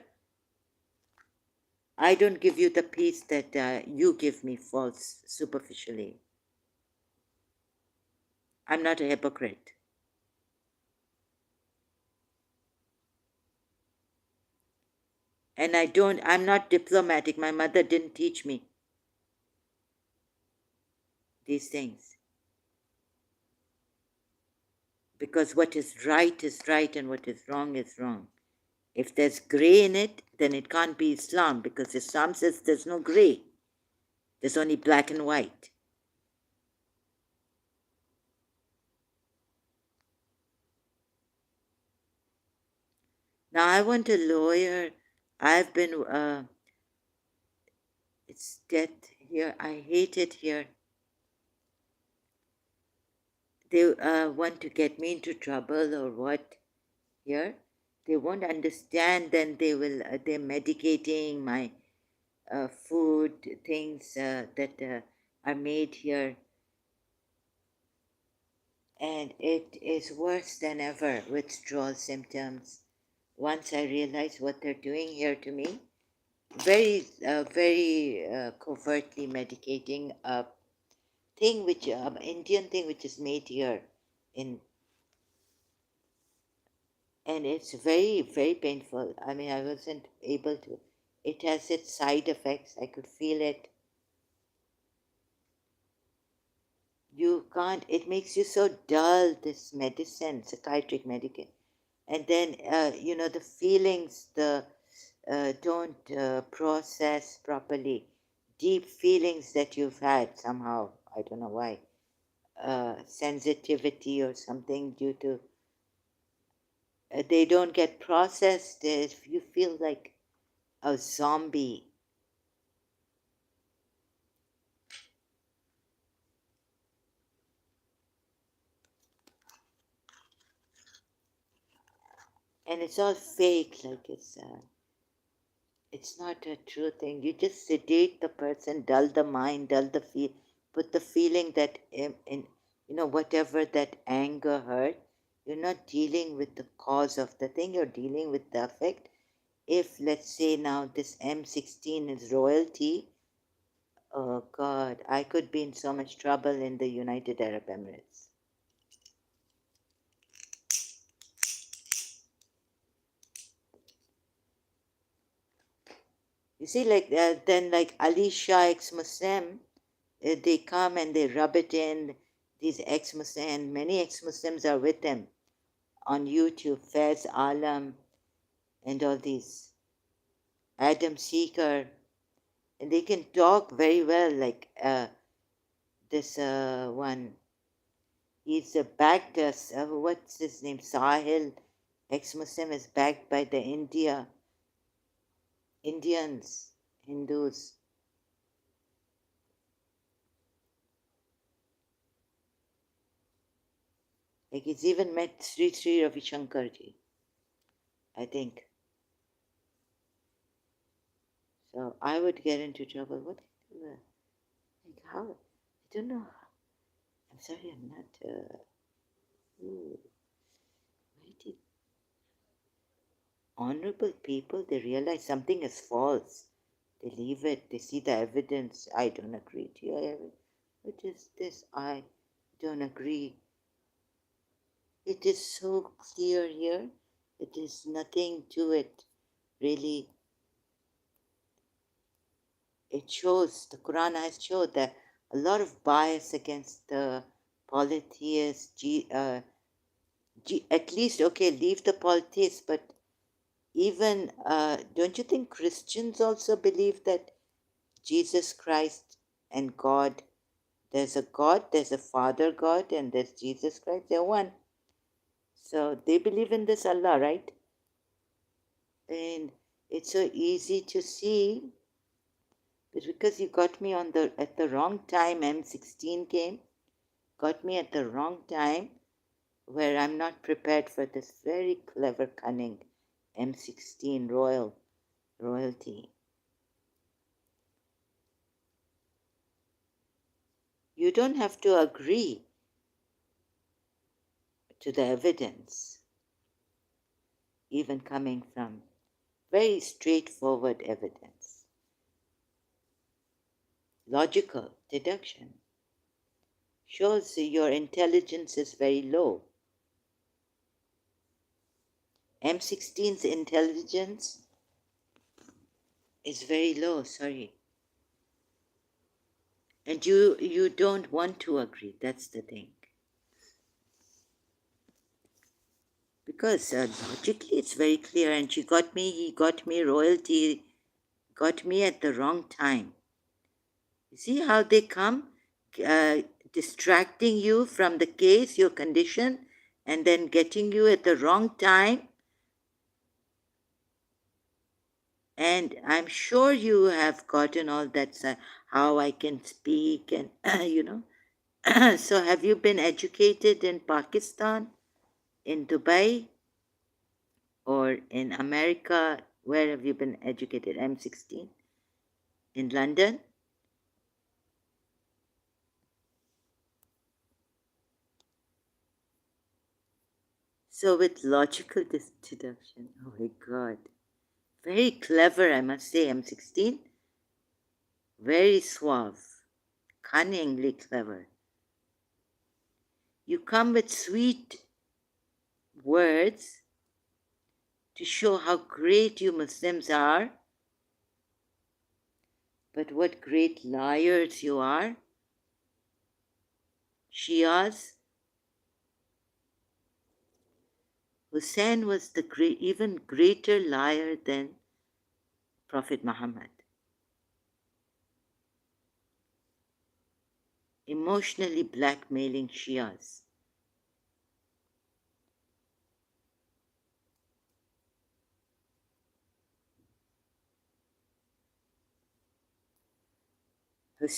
I don't give you the peace that you give me false, superficially. I'm not a hypocrite. And I'm not diplomatic. My mother didn't teach me these things. Because what is right and what is wrong is wrong. If there's gray in it, then it can't be Islam, because Islam says there's no gray. There's only black and white. Now I want a lawyer. I've been, it's death here. I hate it here. They want to get me into trouble or what here. They won't understand, then they're medicating my food, things that are made here. And it is worse than ever, withdrawal symptoms. Once I realize what they're doing here to me, very covertly medicating a thing which, Indian thing which is made here in, and it's very painful. I mean, I wasn't able to. It has its side effects. I could feel it. You can't. It makes you so dull. This medicine, psychiatric medicine, and then the feelings, the don't process properly. Deep feelings that you've had somehow. I don't know why. Sensitivity or something due to they don't get processed. If you feel like a zombie. And it's all fake, like it's not a true thing. You just sedate the person, dull the mind, dull the feel, put the feeling that in whatever that anger hurt, you're not dealing with the cause of the thing, you're dealing with the effect. If, let's say, now this M16 is royalty, oh God, I could be in so much trouble in the United Arab Emirates. You see, like then, like Ali Shah, ex-Muslim, they come and they rub it in. These ex-Muslims, and many ex-Muslims are with them on YouTube. Faiz Alam and all these, Adam Seeker, and they can talk very well. Like this one, he's backed us. What's his name? Sahil, ex-Muslim, is backed by the Indians, Hindus. Like he's even met Sri Ravi Shankarji, I think. So I would get into trouble. What? Like how? I don't know. I'm sorry, I'm not. Ooh, why did honorable people, they realize something is false? They leave it. They see the evidence. I don't agree to your evidence. What is this? I don't agree. It is so clear here. It is nothing to it, really. It shows, the Quran has showed that a lot of bias against the polytheists, at least, okay, leave the polytheists, but even, don't you think Christians also believe that Jesus Christ and God, there's a God, there's a Father God, and there's Jesus Christ, they're one. So they believe in this Allah, right? And it's so easy to see, but because you got me at the wrong time, M16 came, got me at the wrong time, where I'm not prepared for this very clever, cunning M16 royalty. You don't have to agree to the evidence, even coming from very straightforward evidence. Logical deduction shows your intelligence is very low. M16's intelligence is very low, sorry. And you don't want to agree, that's the thing. Because logically it's very clear, and he got me royalty, got me at the wrong time. You see how they come, uh, distracting you from the case, your condition, and then getting you at the wrong time. And I'm sure you have gotten all that, how I can speak, and you know. So have you been educated in Pakistan, in Dubai, or in America? Where have you been educated? M16? In London? So with logical deduction, oh my God. Very clever, I must say, M16. Very suave, cunningly clever. You come with sweet words to show how great you Muslims are, but what great liars you are. Shias. Hussein was the even greater liar than Prophet Muhammad. Emotionally blackmailing Shias.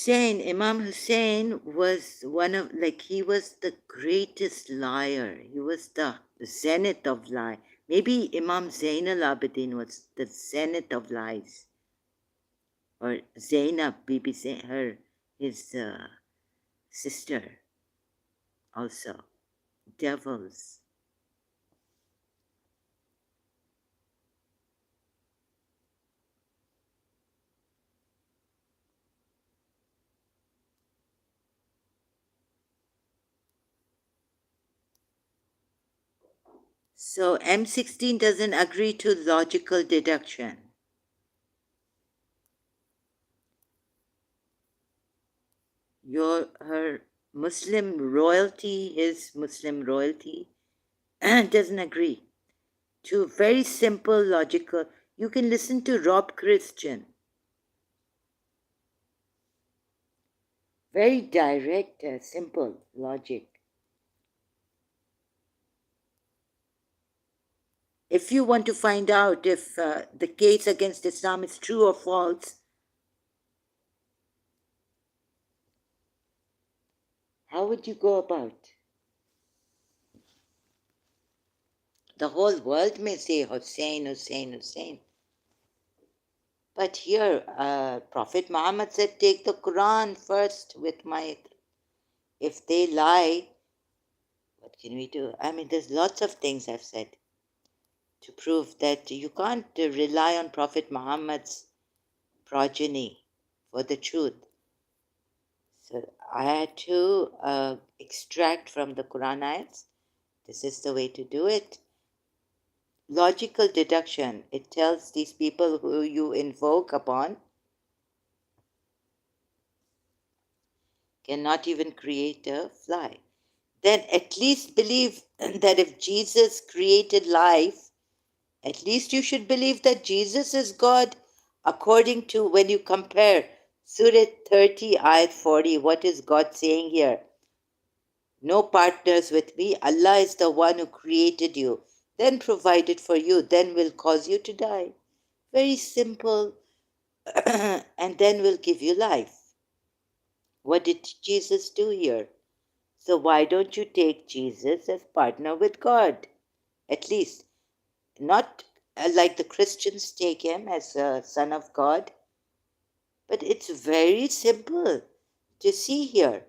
Imam Hussein was he was the greatest liar. He was the zenith of lie. Maybe Imam Zain al-Abidin was the zenith of lies. Or Zainab, Bibi Zain, his sister also. Devils. So M16 doesn't agree to logical deduction. Her Muslim royalty, his Muslim royalty, doesn't agree to very simple logical. You can listen to Rob Christian. Very direct, simple logic. If you want to find out if the case against Islam is true or false, how would you go about? The whole world may say Hussein, Hussein, Hussein. But here, Prophet Muhammad said, take the Quran first with my. If they lie, what can we do? I mean, there's lots of things I've said to prove that you can't rely on Prophet Muhammad's progeny for the truth. So I had to extract from the Quran ayats. This is the way to do it. Logical deduction. It tells these people who you invoke upon cannot even create a fly. Then at least believe that if Jesus created life, at least you should believe that Jesus is God according to when you compare Surah 30, Ayat 40. What is God saying here? No partners with me. Allah is the one who created you, then provided for you, then will cause you to die. Very simple, and then will give you life. What did Jesus do here? So why don't you take Jesus as partner with God? At least, not like the Christians take him as a son of God, but it's very simple to see here.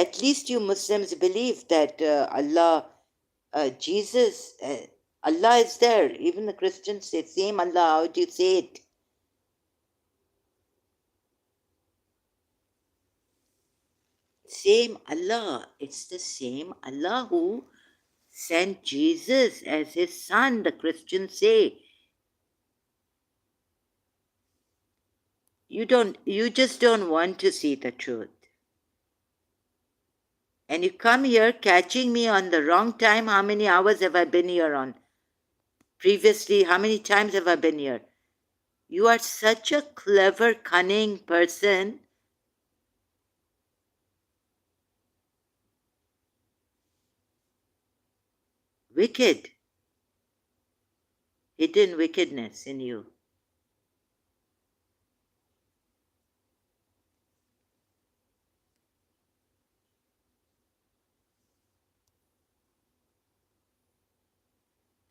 At least you Muslims believe that Allah, Jesus, Allah is there. Even the Christians say, same Allah. How do you say it? Same Allah. It's the same Allah who sent Jesus as his son, the Christians say. You just don't want to see the truth. And you come here catching me on the wrong time. How many hours have I been here on? Previously, how many times have I been here? You are such a clever, cunning person. Wicked. Hidden wickedness in you.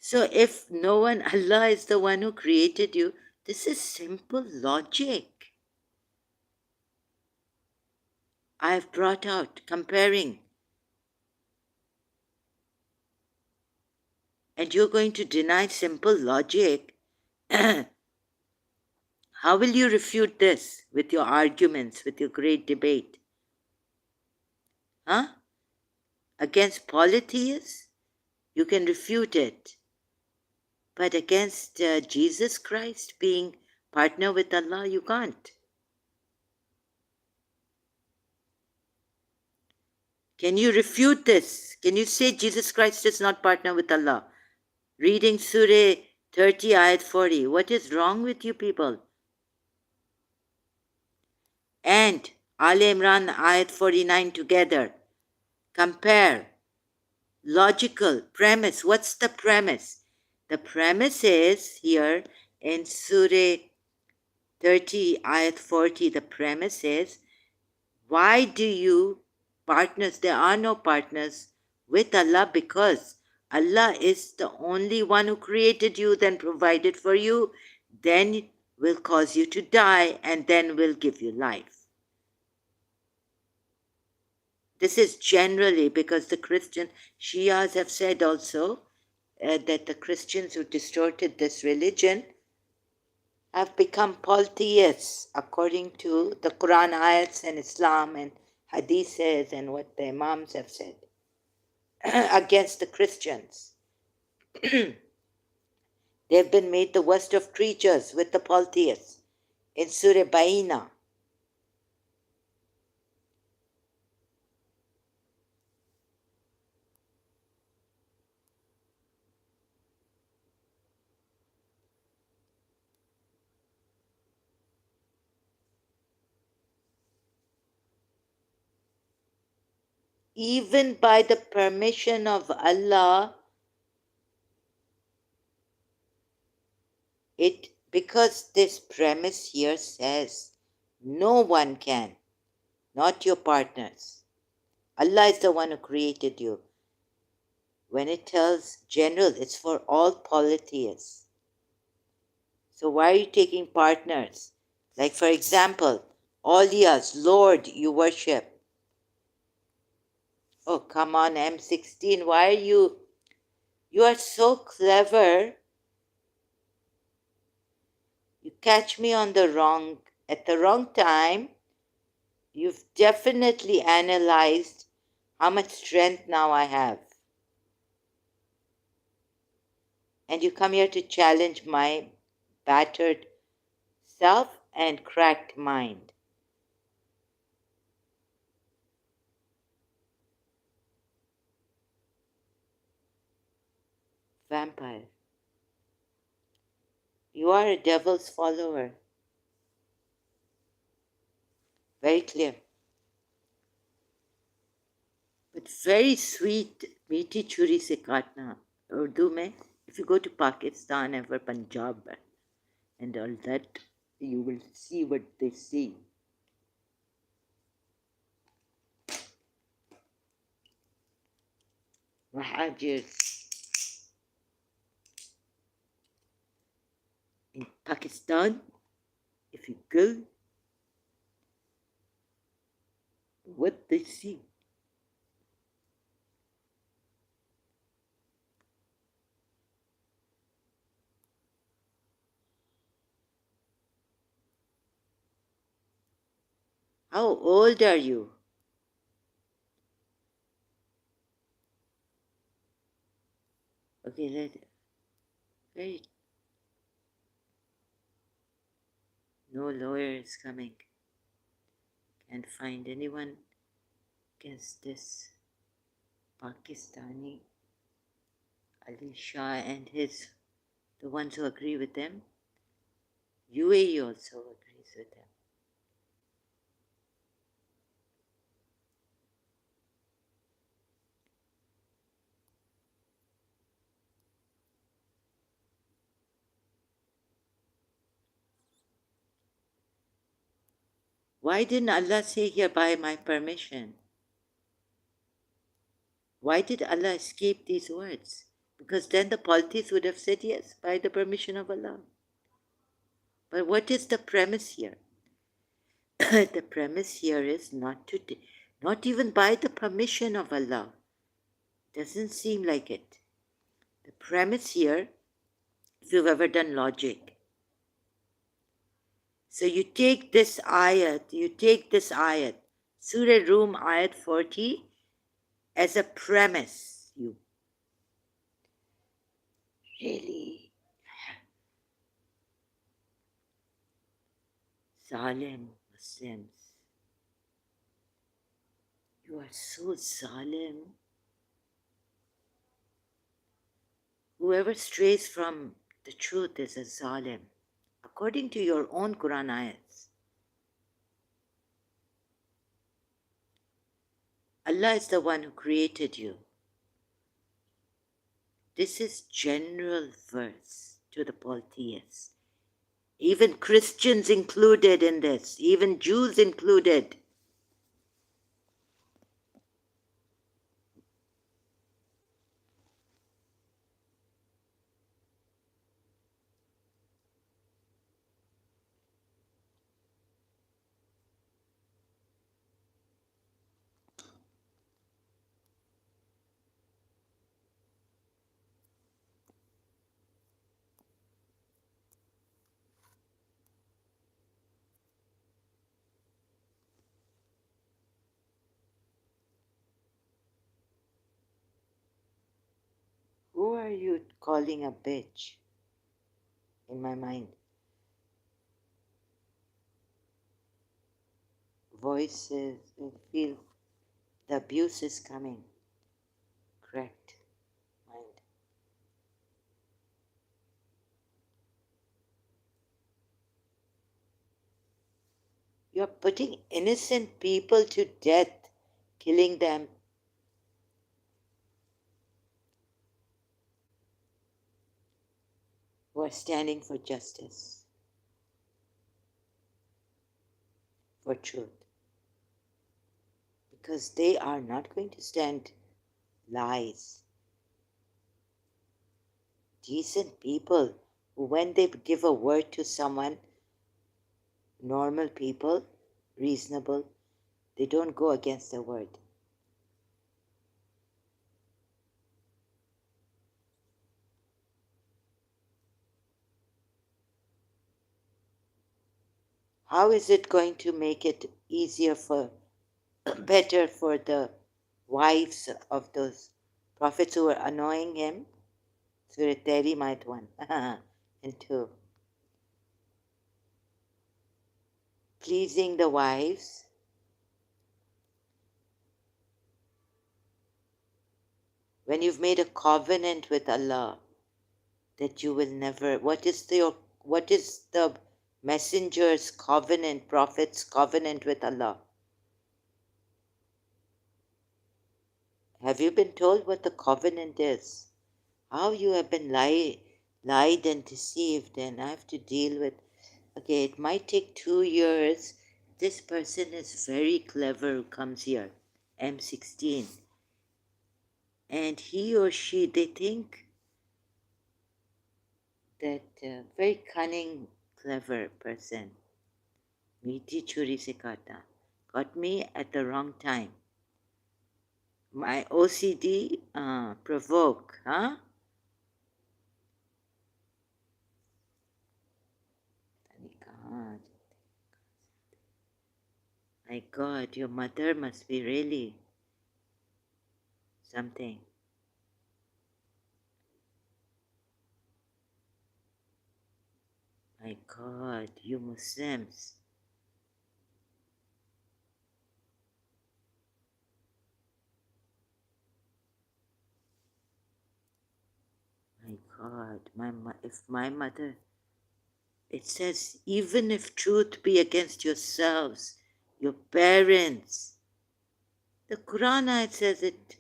So if no one, Allah is the one who created you, this is simple logic. I've brought out comparing. And you're going to deny simple logic. How will you refute this with your arguments, with your great debate? Huh? Against polytheists, you can refute it. But against Jesus Christ being partner with Allah, you can't. Can you refute this? Can you say Jesus Christ is not partner with Allah? Reading Surah 30, Ayat 40. What is wrong with you people? And Al Imran, Ayat 49 together. Compare. Logical premise. What's the premise? The premise is here in Surah 30, Ayat 40. The premise is, why do you partners? There are no partners with Allah because Allah is the only one who created you, then provided for you, then will cause you to die, and then will give you life. This is generally because the Christian Shias have said also that the Christians who distorted this religion have become polytheists according to the Quran ayats and Islam and hadiths and what the Imams have said against the Christians. They've been made the worst of creatures with the polytheists in Surah Baina. Even by the permission of Allah, because this premise here says no one can, not your partners. Allah is the one who created you. When it tells general, it's for all polytheists. So why are you taking partners? Like for example, Awliyas, Lord, you worship. Oh, come on, M16, why are you are so clever. You catch me at the wrong time. You've definitely analyzed how much strength now I have. And you come here to challenge my battered self and cracked mind. Vampire. You are a devil's follower. Very clear. But very sweet, meaty churi se kaatna. Urdu mein, if you go to Pakistan or Punjab and all that, you will see what they see. Muhajirs. In Pakistan, if you go, what they see. How old are you? Okay, very, no lawyer is coming. Can't find anyone against this Pakistani Ali Shah and the ones who agree with them. UAE also agrees with them. Why didn't Allah say here by my permission? Why did Allah escape these words? Because then the polytheists would have said yes, by the permission of Allah. But what is the premise here? The premise here is not even by the permission of Allah. Doesn't seem like it. The premise here, if you've ever done logic, so you take this ayat, Surah Rum ayat 40, as a premise. You really zalim Muslims. You are so zalim. Whoever strays from the truth is a zalim, according to your own Quran ayats. Allah is the one who created you. This is general verse to the polytheists. Even Christians included in this, even Jews included. Who are you calling a bitch? In my mind. Voices, I feel the abuse is coming. Correct. Mind. You're putting innocent people to death, killing them. Who are standing for justice, for truth. Because they are not going to stand lies. Decent people who, when they give a word to someone, normal people, reasonable, they don't go against the word. How is it going to make it easier better for the wives of those prophets who were annoying him? Surah Tahrim 1 and 2. Pleasing the wives. When you've made a covenant with Allah that you will never, what is the messenger's covenant, prophet's covenant with Allah? Have you been told what the covenant is? How you have been lied and deceived, and I have to deal with. Okay, it might take 2 years. This person is very clever who comes here, M16. And he or she, they think that very cunning, clever person. Meeti churi se kata. Got me at the wrong time. My OCD provoke, huh? My God, your mother must be really something. My God, you Muslims. My God, if my mother, it says, even if truth be against yourselves, your parents. The Quran it says it.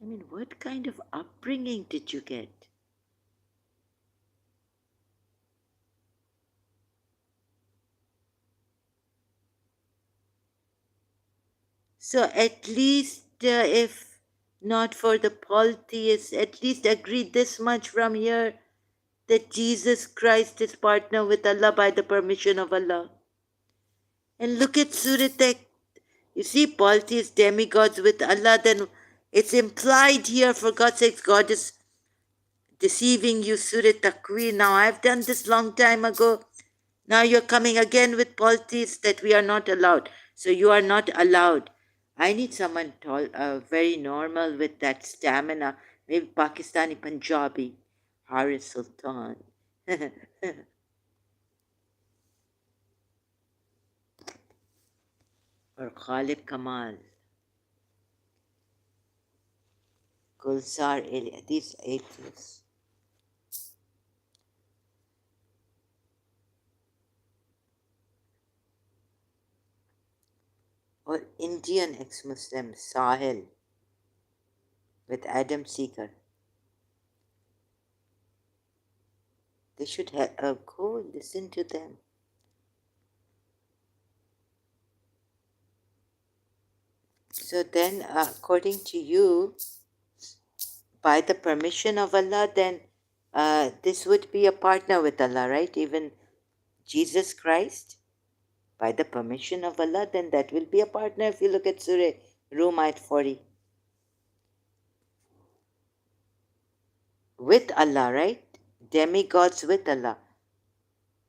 I mean, what kind of upbringing did you get? So at least if not for the polytheists, at least agree this much from here that Jesus Christ is partner with Allah by the permission of Allah. And look at Surah Tek. You see, polytheists, demigods with Allah, then it's implied here, for God's sake, God is deceiving you, Surah Takwir. Now, I've done this long time ago. Now you're coming again with politics that we are not allowed. So you are not allowed. I need someone tall, very normal with that stamina. Maybe Pakistani Punjabi. Haris Sultan. Or Khalid Kamal. Gulsar Elia. These atheists. Or Indian ex-Muslim Sahil with Adam Seeker. They should go listen to them. So then, according to you, by the permission of Allah, then this would be a partner with Allah, right? Even Jesus Christ, by the permission of Allah, then that will be a partner if you look at Surah Rum ayat 40. With Allah, right? Demigods with Allah.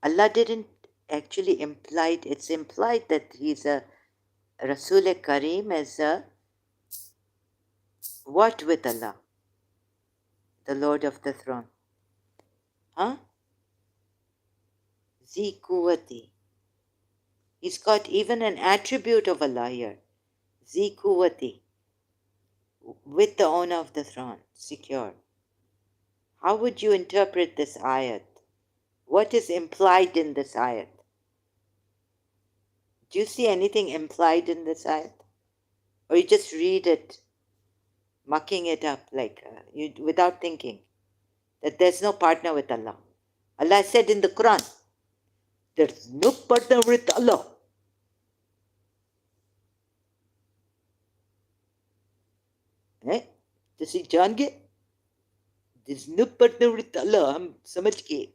Allah didn't actually imply it. It's implied that he's a Rasul Kareem as a what with Allah? The Lord of the throne. Huh? Zi Kuwati. He's got even an attribute of Allah here. Zi Kuwati. With the owner of the throne. Secure. How would you interpret this ayat? What is implied in this ayat? Do you see anything implied in this ayat? Or you just read it, mucking it up like without thinking that there's no partner with Allah? Allah said in the Quran, there's no partner with Allah. ਤੁਸੀਂ ਜਾਣ ਗਏ there's no partner with Allah. हम समझ गए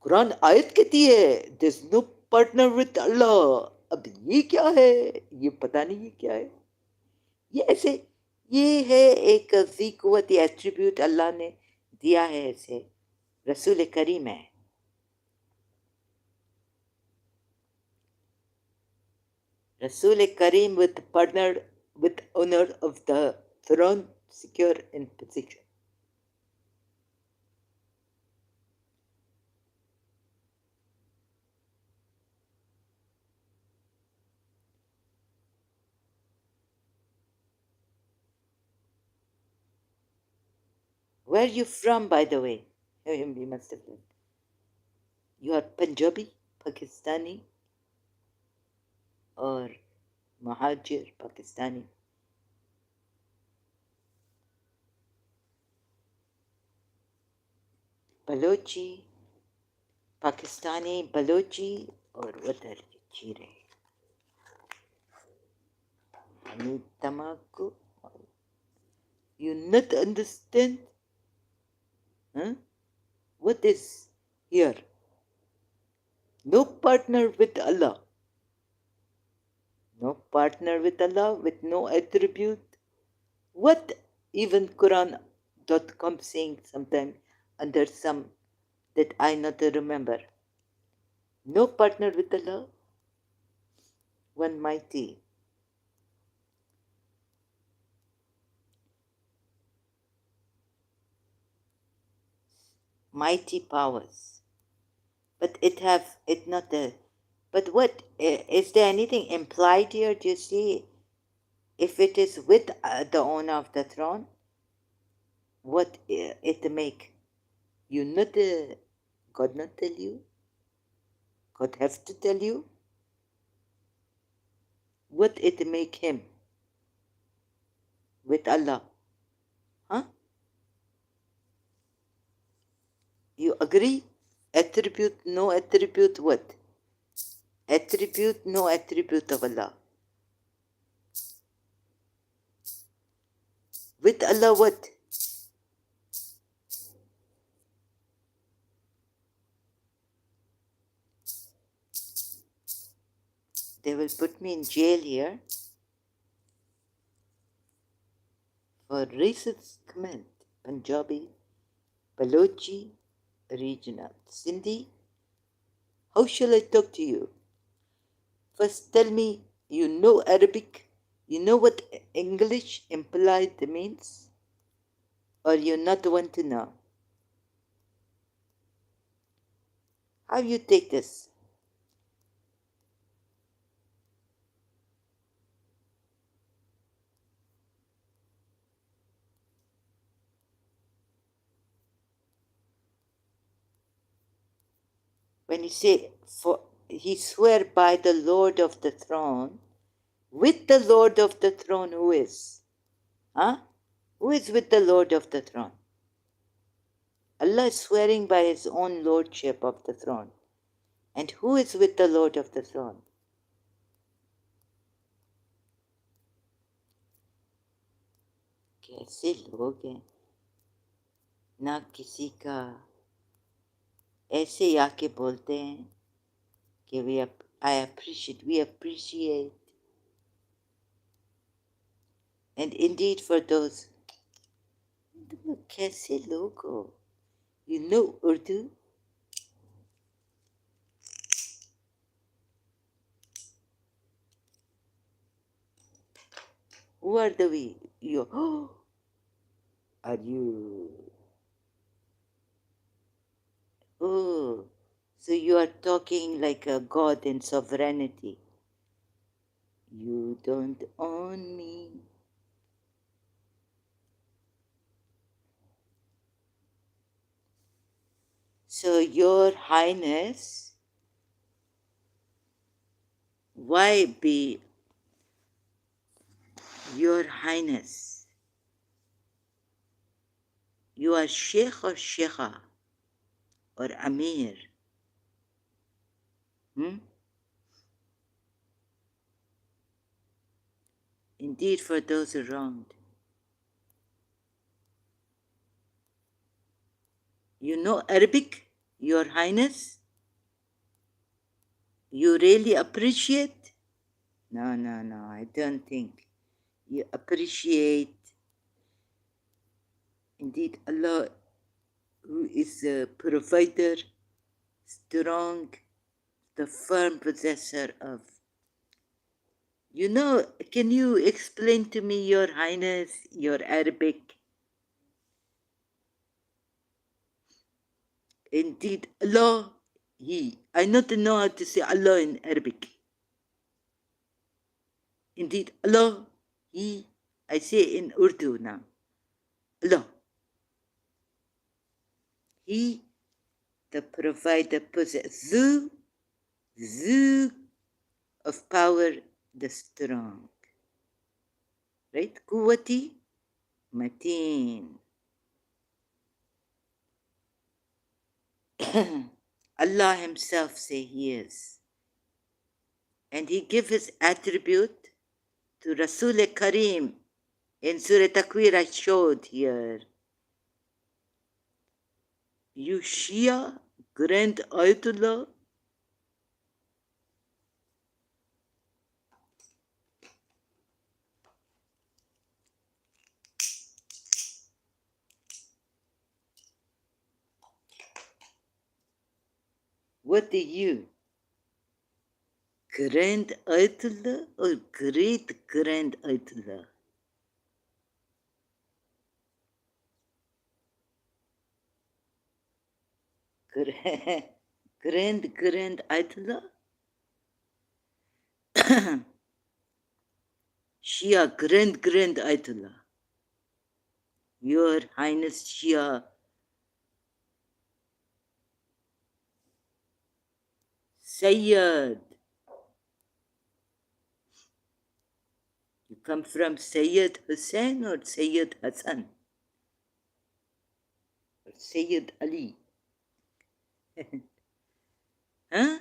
कुरान आयत कहती है there's no partner with Allah. अब ये क्या है? ये पता नहीं ये क्या है. ये ऐसे ये है एक ज़ी कुव्वत एट्रीब्यूट अल्लाह ने दिया है ऐसे रसूल करीम है. Rasul Kareem with partner with owner of the throne secure in position. Where are you from, by the way? You must have lived. You are Punjabi, Pakistani, or Mahajir, Pakistani? Balochi, Pakistani, Balochi, or what are you, Chire? Tamaku? You not understand? Huh? What is here? No partner with Allah. No partner with Allah, with no attribute. What even Quran.com saying sometime under some that I not remember. No partner with Allah, one mighty. Mighty powers. But it not a, but what, is there anything implied here? Do you see? If it is with the owner of the throne, what it make? You not, God not tell you? God have to tell you? What it make him with Allah? Huh? You agree? Attribute, no attribute, what? Attribute, no attribute of Allah. With Allah, what? They will put me in jail here for racist comment. Punjabi, Balochi, regional. Sindhi, how shall I talk to you? First tell me, you know Arabic? You know what English implied means? Or you not want to know? How you take this? When you say, for he swear by the Lord of the throne, with the Lord of the throne who is? Huh? Who is with the Lord of the throne? Allah is swearing by his own lordship of the throne. And who is with the Lord of the throne? कैसे लोग हैं ना किसी का ऐसे आके बोलते हैं कि we appreciate. And indeed for those, कैसे लोग हो? You know Urdu? Who are the we? You, are you? Oh, so you are talking like a God in sovereignty. You don't own me. So, Your Highness, why be Your Highness? You are Sheikh or Sheikha or Amir? Hmm? Indeed, for those wronged. You know Arabic, Your Highness? You really appreciate? No, I don't think. You appreciate. Indeed, Allah, who is a provider, strong, the firm possessor of. You know, can you explain to me, Your Highness, your Arabic? Indeed, Allah, He. I not know how to say Allah in Arabic. Indeed, Allah, He. I say in Urdu now. Allah. He, the provider, possessor, Zu of power, the strong. Right? Quwwati, Mateen. Allah Himself say He is. And He give His attribute to Rasul Kareem in Surah Takwir I showed here. You Shia, Grand Ayatollah, What are you? Grand Ayatollah or Great Grand Ayatollah? Grand Ayatollah? Shia Grand Ayatollah. Your Highness Shia Sayyid. You come from Sayyid Hussein or Sayyid Hassan? Or Sayyid Ali? Huh?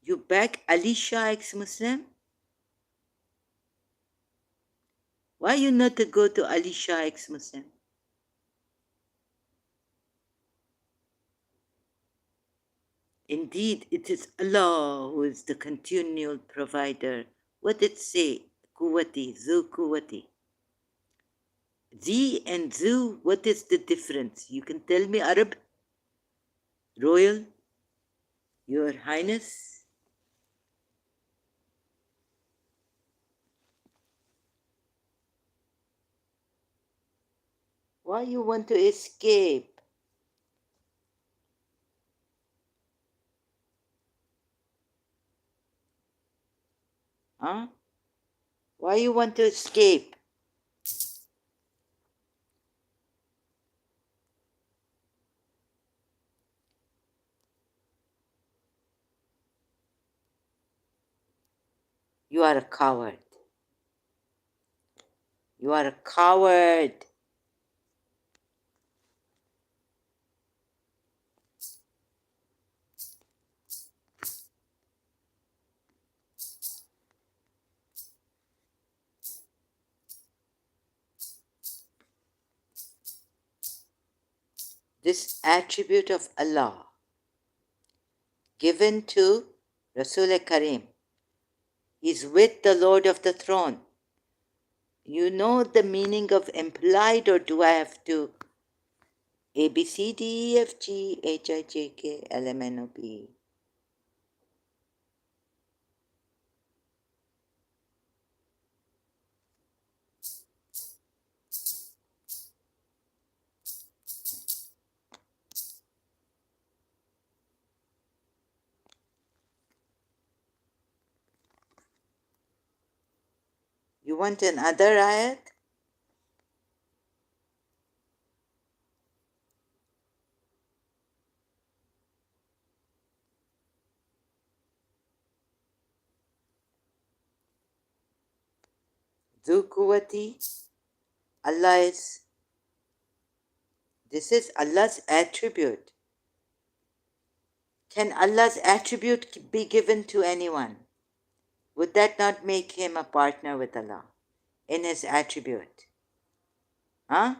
You back Ali Shah ex-Muslim? Why you not to go to Ali Shah ex-Muslim? Indeed, it is Allah who is the continual provider. What did it say? Kuwati, Zu Kuwati. Zi and Zu, what is the difference? You can tell me Arab? Royal? Your Highness? Why you want to escape? Huh? Why you want to escape? You are a coward. You are a coward. This attribute of Allah given to Rasul Karim is with the Lord of the throne. You know the meaning of implied, or do I have to? A, B, C, D, E, F, G, H, I, J, K, L, M, N, O, P. You want another ayat? Dhukuwati. Allah is, this is Allah's attribute. Can Allah's attribute be given to anyone? Would that not make him a partner with Allah in his attribute? Huh?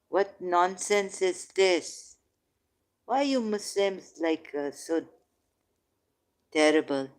What nonsense is this? Why are you Muslims like so terrible?